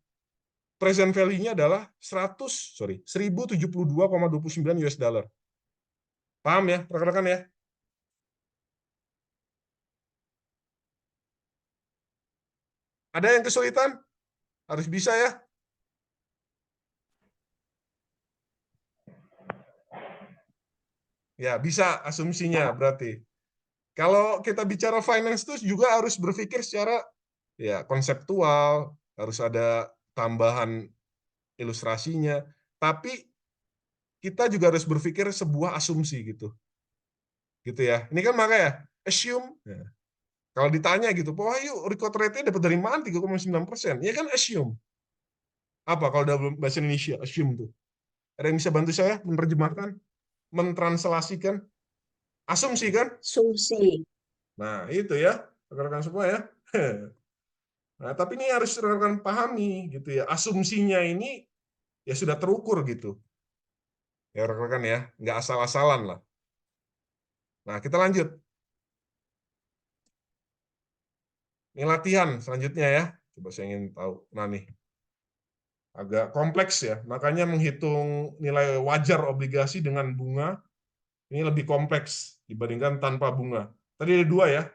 Present value-nya adalah 1.072,29 US dollar. Paham ya, rekan-rekan ya? Ada yang kesulitan? Harus bisa ya. Ya, bisa asumsinya berarti. Kalau kita bicara finance itu juga harus berpikir secara ya konseptual, harus ada tambahan ilustrasinya, tapi kita juga harus berpikir sebuah asumsi gitu. Gitu ya. Ini kan makanya assume. Ya. Kalau ditanya gitu, wah yuk record rate-nya dapat dari mana 3,9%? Ya kan assume. Apa kalau dalam bahasa Indonesia assume tuh? Ada yang bisa bantu saya menerjemahkan, mentranslasikan? Asumsi kan? Asumsi. Nah, itu ya, rekan-rekan semua ya. Nah, tapi ini harus rekan-rekan pahami gitu ya. Asumsinya ini ya sudah terukur gitu. Ya rekan-rekan ya, nggak asal-asalan lah. Nah, kita lanjut. Ini latihan selanjutnya ya. Coba saya ingin tahu. Nah nih, agak kompleks ya. Makanya menghitung nilai wajar obligasi dengan bunga ini lebih kompleks dibandingkan tanpa bunga. Tadi ada 2 ya,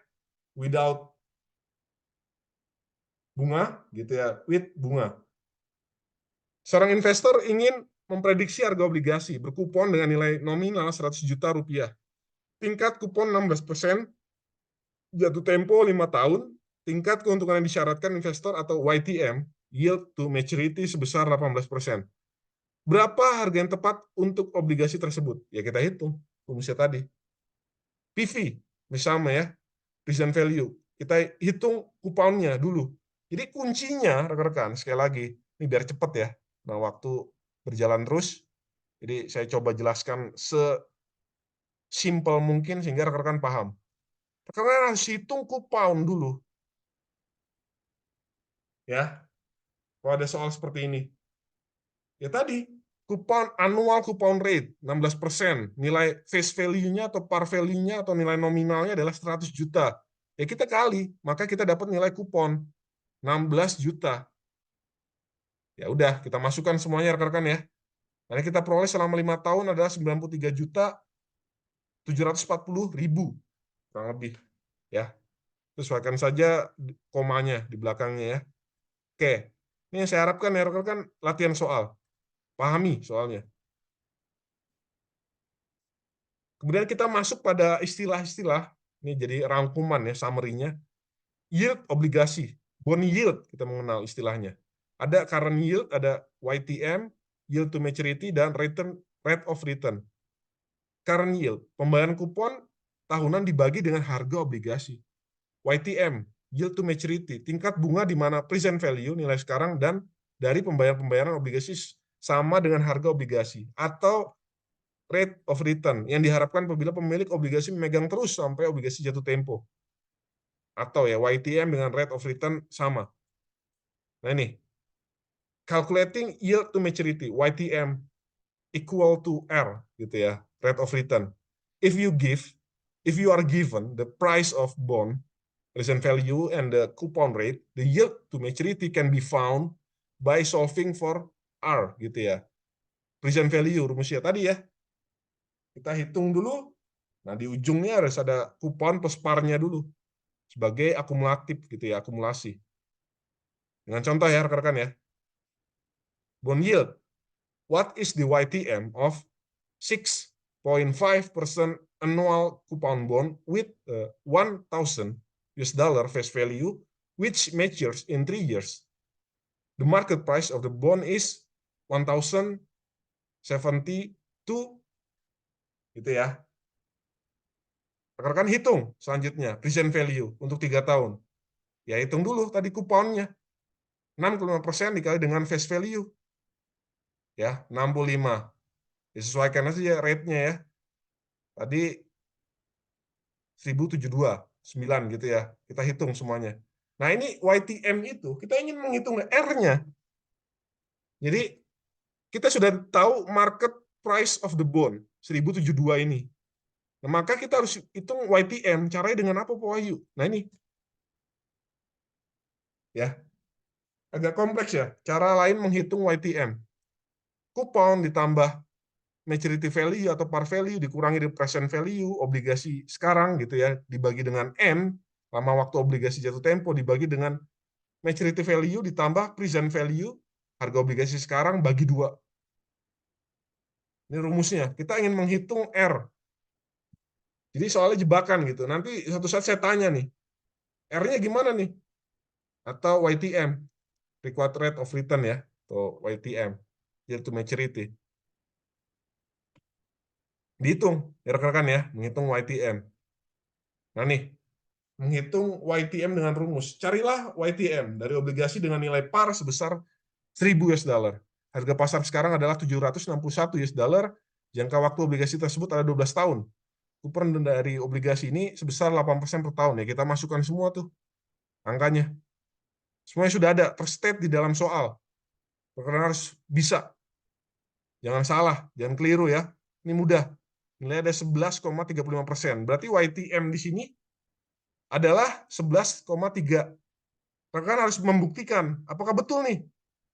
without bunga gitu ya, with bunga. Seorang investor ingin memprediksi harga obligasi berkupon dengan nilai nominal 100 juta rupiah. Tingkat kupon 16%, jatuh tempo 5 tahun, tingkat keuntungan yang disyaratkan investor atau YTM, yield to maturity sebesar 18%. Berapa harga yang tepat untuk obligasi tersebut? Ya kita hitung, rumusnya tadi. PV, misalnya ya, present value. Kita hitung kuponnya dulu. Jadi kuncinya, rekan-rekan, sekali lagi, ini biar cepat ya. Nah, waktu berjalan terus, jadi saya coba jelaskan sesimpel mungkin sehingga rekan-rekan paham. Rekan-rekan harus hitung kupon dulu. Ya, kalau ada soal seperti ini. Ya tadi, annual coupon rate 16%, nilai face value-nya atau par value-nya atau nilai nominalnya adalah 100 juta. Ya kita kali, maka kita dapat nilai kupon 16 juta. Ya udah, kita masukkan semuanya rekan-rekan ya. Karena kita peroleh selama 5 tahun adalah 93 juta 740.000 kurang lebih ya. Sesuaikan saja komanya di belakangnya ya. Oke. Ini yang saya harapkan ya rekan-rekan, latihan soal. Pahami soalnya. Kemudian kita masuk pada istilah-istilah, ini jadi rangkuman ya, summary-nya. Yield obligasi, bond yield kita mengenal istilahnya. Ada current yield, ada YTM, yield to maturity, dan rate of return. Current yield, pembayaran kupon tahunan dibagi dengan harga obligasi. YTM, yield to maturity, tingkat bunga di mana present value, nilai sekarang, dan dari pembayaran obligasi sama dengan harga obligasi. Atau rate of return, yang diharapkan apabila pemilik obligasi memegang terus sampai obligasi jatuh tempo. Atau ya YTM dengan rate of return sama. Nah ini, calculating yield to maturity, YTM equal to R gitu ya, rate of return. If you are given the price of bond, present value, and the coupon rate, the yield to maturity can be found by solving for R gitu ya. Present value rumusnya tadi ya. Kita hitung dulu. Nah, di ujungnya harus ada kupon plus par-nya dulu sebagai akumulatif gitu ya, akumulasi. Dengan contoh ya rekan-rekan ya. Bond yield. What is the YTM of 6.5% annual coupon bond with $1,000 face value which matures in 3 years? The market price of the bond is 1,072 gitu ya. Rekan-rekan hitung selanjutnya present value untuk 3 tahun. Ya hitung dulu tadi kuponnya. 65% dikali dengan face value. Ya, 65. Disesuaikan aja rate-nya ya. Tadi 1072, 9 gitu ya. Kita hitung semuanya. Nah, ini YTM itu kita ingin menghitung R-nya. Jadi kita sudah tahu market price of the bond 1072 ini. Nah, maka kita harus hitung YTM. Caranya dengan apa, Pak Wahyu? Nah, ini. Ya. Agak kompleks ya. Cara lain menghitung YTM. Kupon ditambah maturity value atau par value dikurangi dari present value obligasi sekarang gitu ya, dibagi dengan N, lama waktu obligasi jatuh tempo, dibagi dengan maturity value ditambah present value harga obligasi sekarang bagi 2. Ini rumusnya. Kita ingin menghitung R. Jadi soalnya jebakan gitu. Nanti suatu saat saya tanya nih, R-nya gimana nih? Atau YTM, required rate of return ya, atau YTM, yield to maturity. Dihitung, ya rekan-rekan ya, menghitung YTM. Nah nih, menghitung YTM dengan rumus. Carilah YTM dari obligasi dengan nilai par sebesar $1.000. Harga pasar sekarang adalah $761. Jangka waktu obligasi tersebut ada 12 tahun. Kupon dari obligasi ini sebesar 8% per tahun. Ya, kita masukkan semua tuh angkanya. Semuanya sudah ada, terstate di dalam soal. Karena harus bisa. Jangan salah, jangan keliru ya. Ini mudah. Nilai ada 11,35%. Berarti YTM di sini adalah 11,3. Rekan harus membuktikan apakah betul nih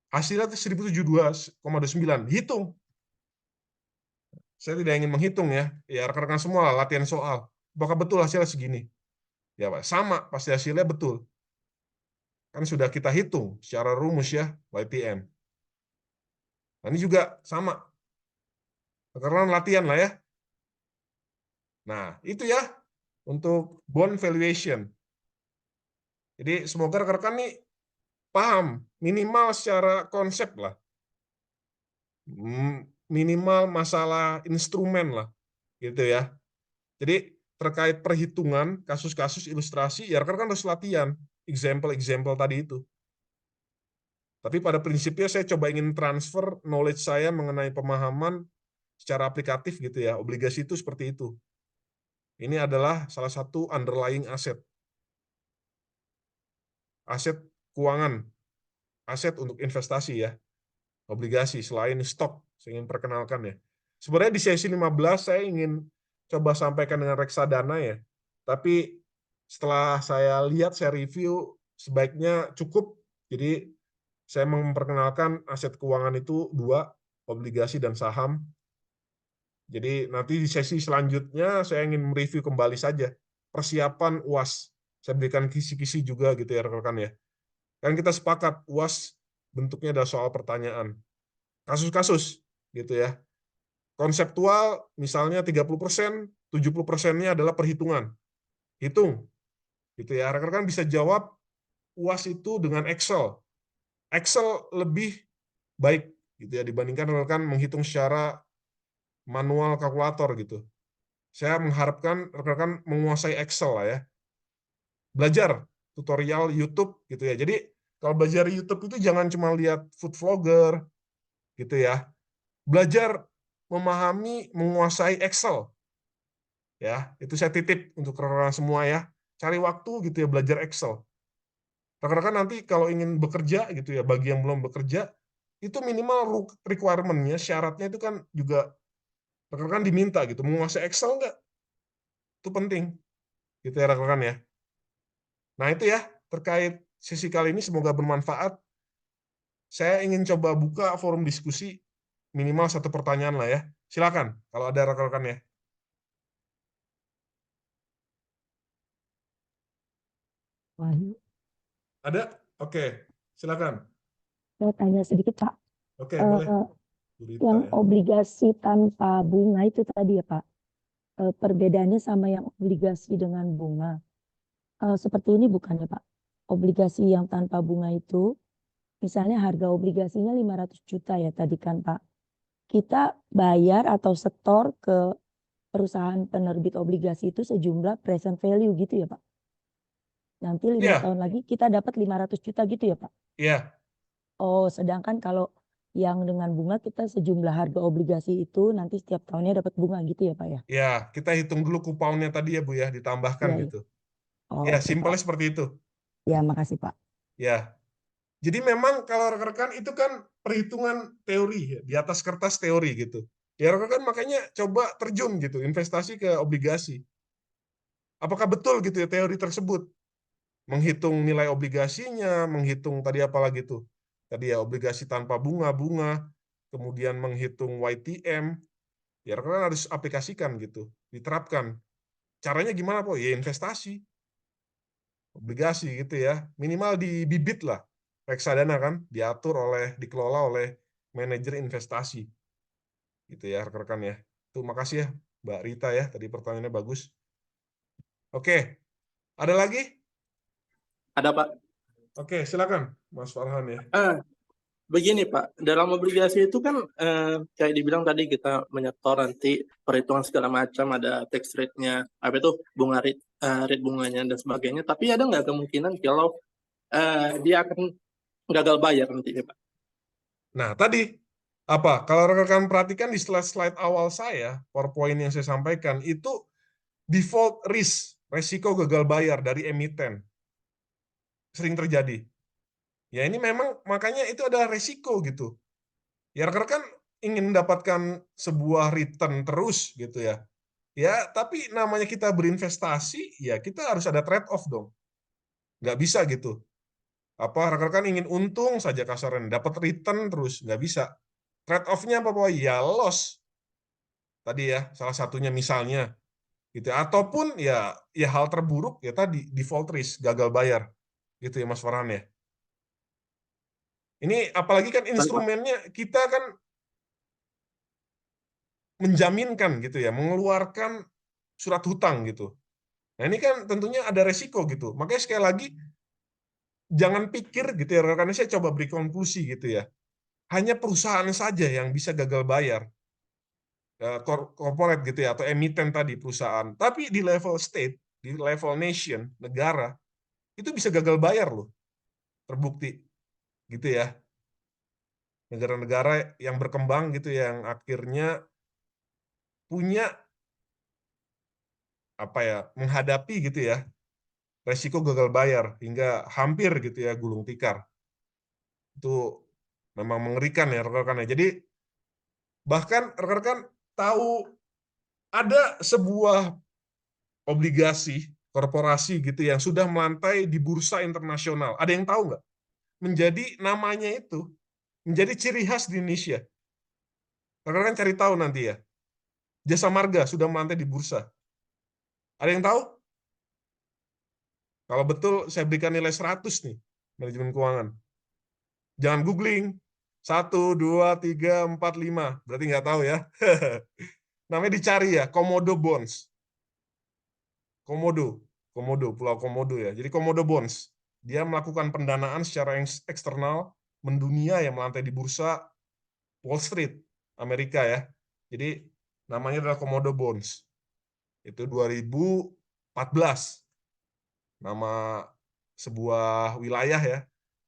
hasilnya 1072,29. Hitung. Saya tidak ingin menghitung ya. Ya rekan-rekan semua latihan soal. Apakah betul hasilnya segini? Ya Pak, sama pasti hasilnya betul. Kan sudah kita hitung secara rumus ya YTM. Nah, ini juga sama. Rekan latihan lah ya. Nah, itu ya untuk bond valuation. Jadi semoga rekan-rekan nih paham minimal secara konsep lah. Minimal masalah instrumen lah gitu ya. Jadi terkait perhitungan kasus-kasus ilustrasi ya rekan-rekan harus latihan example tadi itu. Tapi pada prinsipnya saya coba ingin transfer knowledge saya mengenai pemahaman secara aplikatif gitu ya. Obligasi itu seperti itu. Ini adalah salah satu underlying aset. Aset keuangan, aset untuk investasi ya. Obligasi selain stok, saya ingin perkenalkan ya. Sebenarnya di sesi 15 saya ingin coba sampaikan dengan reksadana ya. Tapi setelah saya lihat, saya review, sebaiknya cukup. Jadi saya memperkenalkan aset keuangan itu 2, obligasi dan saham. Jadi nanti di sesi selanjutnya saya ingin mereview kembali saja persiapan UAS. Saya berikan kisi-kisi juga gitu ya rekan-rekan ya. Kan kita sepakat UAS bentuknya adalah soal pertanyaan. Kasus-kasus gitu ya. Konseptual misalnya 30%, 70%-nya adalah perhitungan. Hitung gitu ya. Rekan-rekan bisa jawab UAS itu dengan Excel. Excel lebih baik gitu ya dibandingkan rekan menghitung secara manual kalkulator gitu. Saya mengharapkan rekan-rekan menguasai Excel lah ya. Belajar tutorial YouTube gitu ya. Jadi kalau belajar YouTube itu jangan cuma lihat food vlogger gitu ya. Belajar memahami, menguasai Excel ya. Itu saya titip untuk rekan-rekan semua ya. Cari waktu gitu ya belajar Excel. Rekan-rekan nanti kalau ingin bekerja gitu ya, bagi yang belum bekerja, itu minimal requirement-nya, syaratnya itu kan juga rekan-rekan diminta gitu, menguasai Excel enggak? Itu penting gitu ya rekan-rekan ya. Nah itu ya, terkait sesi kali ini semoga bermanfaat. Saya ingin coba buka forum diskusi, minimal 1 pertanyaan lah ya. Silakan, kalau ada rekan-rekan ya. Wahyu, Ada? Oke, silakan. saya tanya sedikit Pak. Oke, boleh. Eh, Gurita yang ya. obligasi tanpa bunga itu tadi ya Pak. Perbedaannya sama yang obligasi dengan bunga. Seperti ini bukan ya Pak? Obligasi yang tanpa bunga itu, misalnya harga obligasinya 500 juta ya tadi kan Pak. Kita bayar atau setor ke perusahaan penerbit obligasi itu sejumlah present value gitu ya Pak. Nanti 5 Iya, tahun lagi kita dapat 500 juta gitu ya Pak. iya, Oh, sedangkan kalau yang dengan bunga kita sejumlah harga obligasi itu nanti setiap tahunnya dapat bunga gitu ya Pak ya? iya. Kita hitung dulu kuponnya tadi ya Bu ya, ditambahkan Iya, iya. gitu. Oh, Ya, oke Pak. simpelnya seperti itu. Ya, makasih Pak. Ya. Jadi memang kalau rekan-rekan itu kan perhitungan teori ya, di atas kertas teori gitu. Ya rekan-rekan makanya coba terjun gitu, investasi ke obligasi. Apakah betul gitu ya teori tersebut? Menghitung nilai obligasinya, menghitung tadi apa lagi tuh? Tadi ya obligasi tanpa bunga, kemudian menghitung YTM. Ya rekan-rekan harus aplikasikan gitu, diterapkan. Caranya gimana Po? Ya investasi, obligasi gitu ya. Minimal di bibit lah. Reksadana kan diatur dikelola oleh manajer investasi. Gitu ya rekan-rekan ya. Tuh makasih ya Mbak Rita ya, tadi pertanyaannya bagus. Oke, ada lagi? Ada Pak. Oke, silakan Mas Farhan ya. Ah, Begini Pak, dalam obligasi itu kan kayak dibilang tadi kita menyetor nanti perhitungan segala macam, ada tax rate-nya, apa itu bunga rate bunganya dan sebagainya. Tapi ada nggak kemungkinan kalau dia akan gagal bayar nantinya Pak? Nah, tadi apa? Kalau rekan-rekan perhatikan di slide-slide awal saya, PowerPoint yang saya sampaikan itu default risk, resiko gagal bayar dari emiten sering terjadi. Ya ini memang makanya itu adalah resiko gitu. Ya rekan-rekan ingin mendapatkan sebuah return terus gitu ya. Ya, tapi namanya kita berinvestasi, ya kita harus ada trade off dong. Nggak bisa gitu. Apa rekan-rekan ingin untung saja kasarnya, dapat return terus, nggak bisa. Trade off-nya apa Pak? Ya loss. Tadi ya, salah satunya misalnya gitu. Ataupun ya hal terburuk ya tadi default risk, gagal bayar. Gitu ya Mas Farhan ya. Ini apalagi kan Baik Pak. instrumennya kita kan menjaminkan gitu ya, mengeluarkan surat hutang gitu. Nah, ini kan tentunya ada resiko gitu. Makanya sekali lagi jangan pikir gitu ya, karena saya coba beri konklusi gitu ya. Hanya perusahaan saja yang bisa gagal bayar, corporate gitu ya, atau emiten tadi perusahaan. Tapi di level state, di level nation, negara, itu bisa gagal bayar loh, terbukti gitu ya. Negara-negara yang berkembang gitu yang akhirnya punya apa ya, menghadapi gitu ya, resiko gagal bayar hingga hampir gitu ya gulung tikar. Itu memang mengerikan ya rekan-rekan ya. Jadi bahkan rekan-rekan tahu ada sebuah obligasi korporasi gitu yang sudah melantai di bursa internasional. Ada yang tahu nggak? Menjadi namanya itu menjadi ciri khas di Indonesia. Rekan-rekan cari tahu nanti ya. Jasa Marga sudah melantai di bursa. Ada yang tahu? Kalau betul, saya berikan nilai 100 nih, manajemen keuangan. Jangan googling. 1, 2, 3, 4, 5. Berarti nggak tahu ya. Namanya dicari ya, Komodo Bonds. Komodo, Pulau Komodo ya. Jadi Komodo Bonds. Dia melakukan pendanaan secara eksternal, mendunia yang melantai di bursa Wall Street, Amerika ya. Jadi namanya adalah Komodo Bonds. Itu 2014. Nama sebuah wilayah ya.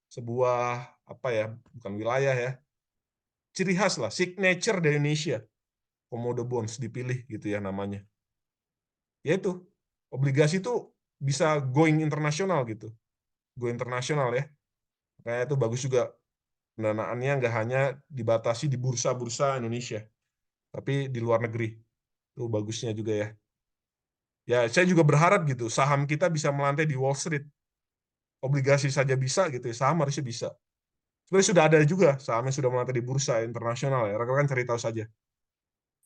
Sebuah apa ya, bukan wilayah ya. Ciri khas lah, signature dari Indonesia. Komodo Bonds dipilih gitu ya namanya. Yaitu obligasi itu bisa going internasional gitu. Go internasional ya. Kayak itu bagus juga pendanaannya nggak hanya dibatasi di bursa-bursa Indonesia, tapi di luar negeri. Itu bagusnya juga ya. Ya, saya juga berharap gitu, saham kita bisa melantai di Wall Street. Obligasi saja bisa gitu ya, saham harusnya bisa. Sebenarnya sudah ada juga saham yang sudah melantai di bursa internasional ya. Rekan-rekan cari tahu saja.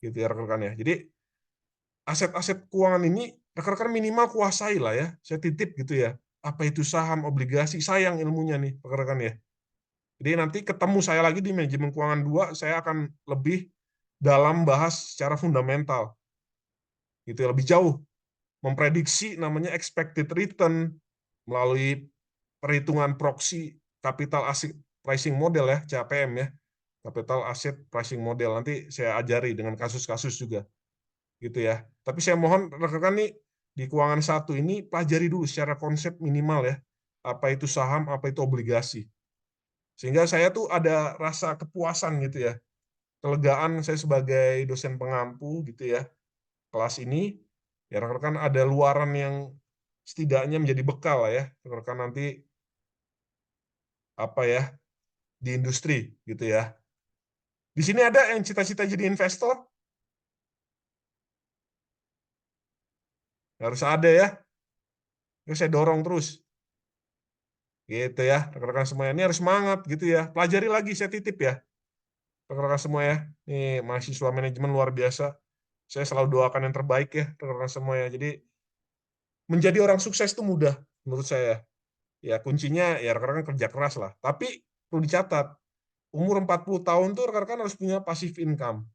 Gitu ya rekan-rekan ya. Jadi aset-aset keuangan ini rekan-rekan minimal kuasai lah ya. Saya titip gitu ya. Apa itu saham, obligasi, sayang ilmunya nih rekan-rekan ya. Jadi nanti ketemu saya lagi di manajemen keuangan 2, saya akan lebih dalam bahas secara fundamental. Gitu ya, lebih jauh. Memprediksi namanya expected return melalui perhitungan proxy capital asset pricing model ya, CAPM ya. Capital asset pricing model. Nanti saya ajari dengan kasus-kasus juga. Gitu ya. Tapi saya mohon rekan-rekan nih di keuangan 1 ini pelajari dulu secara konsep minimal ya. Apa itu saham, apa itu obligasi. Sehingga saya tuh ada rasa kepuasan gitu ya. Kelegaan saya sebagai dosen pengampu gitu ya. Kelas ini ya rekan-rekan ada luaran yang setidaknya menjadi bekal lah ya. Rekan-rekan nanti apa ya di industri gitu ya. Di sini ada yang cita-cita jadi investor? Harus ada ya. Terus saya dorong terus. Gitu ya, rekan-rekan semua ini harus semangat gitu ya. Pelajari lagi, saya titip ya. Rekan-rekan semua ya. Ini mahasiswa manajemen luar biasa. Saya selalu doakan yang terbaik ya, rekan-rekan semua ya. Jadi menjadi orang sukses itu mudah menurut saya. Ya kuncinya ya rekan-rekan kerja keras lah. Tapi perlu dicatat, umur 40 tahun tuh rekan-rekan harus punya passive income.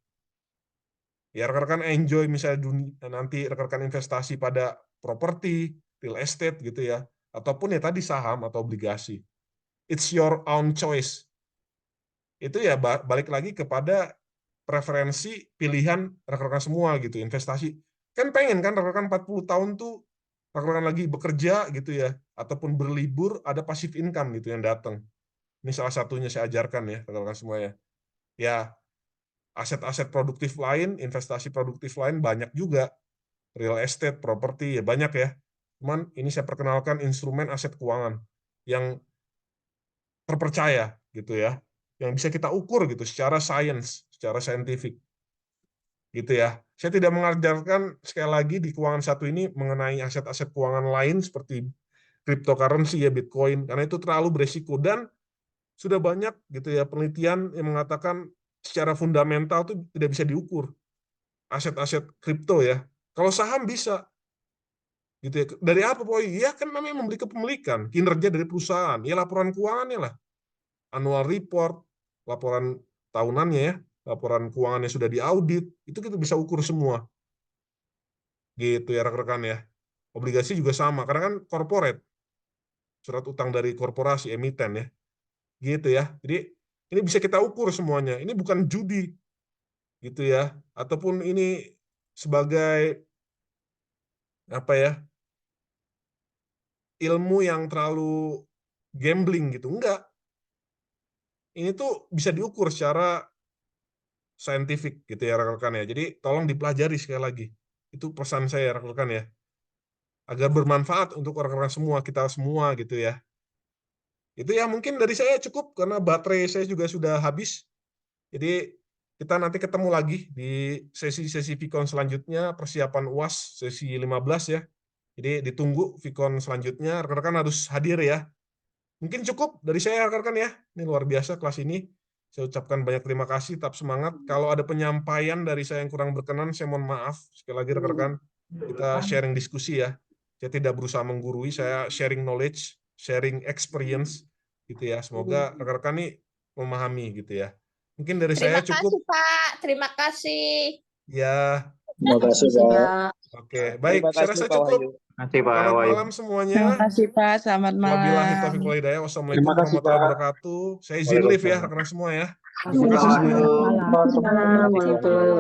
Ya rekan-rekan enjoy misalnya nanti rekan-rekan investasi pada properti, real estate gitu ya. Ataupun ya tadi saham atau obligasi. It's your own choice. Itu ya balik lagi kepada preferensi pilihan rekan-rekan semua gitu, investasi. Kan pengen kan rekan-rekan 40 tahun tuh rekan-rekan lagi bekerja gitu ya, ataupun berlibur ada passive income gitu yang datang. Ini salah satunya saya ajarkan ya rekan-rekan semua ya. Ya, aset-aset produktif lain, investasi produktif lain banyak juga. Real estate, properti ya banyak ya. Cuman ini saya perkenalkan instrumen aset keuangan yang terpercaya gitu ya, yang bisa kita ukur gitu secara secara saintifik gitu ya. Saya tidak mengajarkan sekali lagi di keuangan 1 ini mengenai aset-aset keuangan lain seperti cryptocurrency ya, Bitcoin, karena itu terlalu beresiko dan sudah banyak gitu ya penelitian yang mengatakan secara fundamental itu tidak bisa diukur aset-aset kripto ya. Kalau saham bisa gitu ya. Dari apa Boy? Ya kan namanya membeli kepemilikan, kinerja dari perusahaan, ya laporan keuangannya lah. Annual report, laporan tahunannya ya, laporan keuangannya sudah diaudit, itu kita bisa ukur semua. Gitu ya rekan-rekan ya. Obligasi juga sama, karena kan corporate, surat utang dari korporasi, emiten ya. Gitu ya. Jadi ini bisa kita ukur semuanya. Ini bukan judi gitu ya. Ataupun ini sebagai apa ya, ilmu yang terlalu gambling gitu. Enggak. Ini tuh bisa diukur secara saintifik gitu ya rekan-rekan ya. Jadi tolong dipelajari sekali lagi. Itu pesan saya rekan-rekan ya. Agar bermanfaat untuk rekan-rekan semua, kita semua gitu ya. Itu ya mungkin dari saya cukup karena baterai saya juga sudah habis. Jadi kita nanti ketemu lagi di sesi-sesi Vicon selanjutnya, persiapan UAS sesi 15 ya. Jadi ditunggu Vicon selanjutnya, rekan-rekan harus hadir ya. Mungkin cukup dari saya rekan-rekan ya. Ini luar biasa kelas ini. Saya ucapkan banyak terima kasih, tetap semangat. Kalau ada penyampaian dari saya yang kurang berkenan, saya mohon maaf. Sekali lagi rekan-rekan, kita sharing diskusi ya. Saya tidak berusaha menggurui, saya sharing knowledge, sharing experience gitu ya. Semoga rekan-rekan ini memahami gitu ya. Mungkin dari saya Terima cukup. kasih, Pak. Terima kasih. Ya, Terima kasih, Pak. oke. Baik, Terima saya kasih, rasa Pak cukup. Wahyu. Kasih Pak Selamat Wahyu. malam semuanya. Terima kasih Pak, selamat Wabillahi malam. taufiq wal hidayah. Wassalamualaikum Terima kasih, warahmatullahi Pak. wabarakatuh. Saya izin live ya Waalaikumsalam. rekan-rekan semua ya. Terima kasih kasih. semuanya. Selamat malam. Waalaikumsalam warahmatullahi wabarakatuh.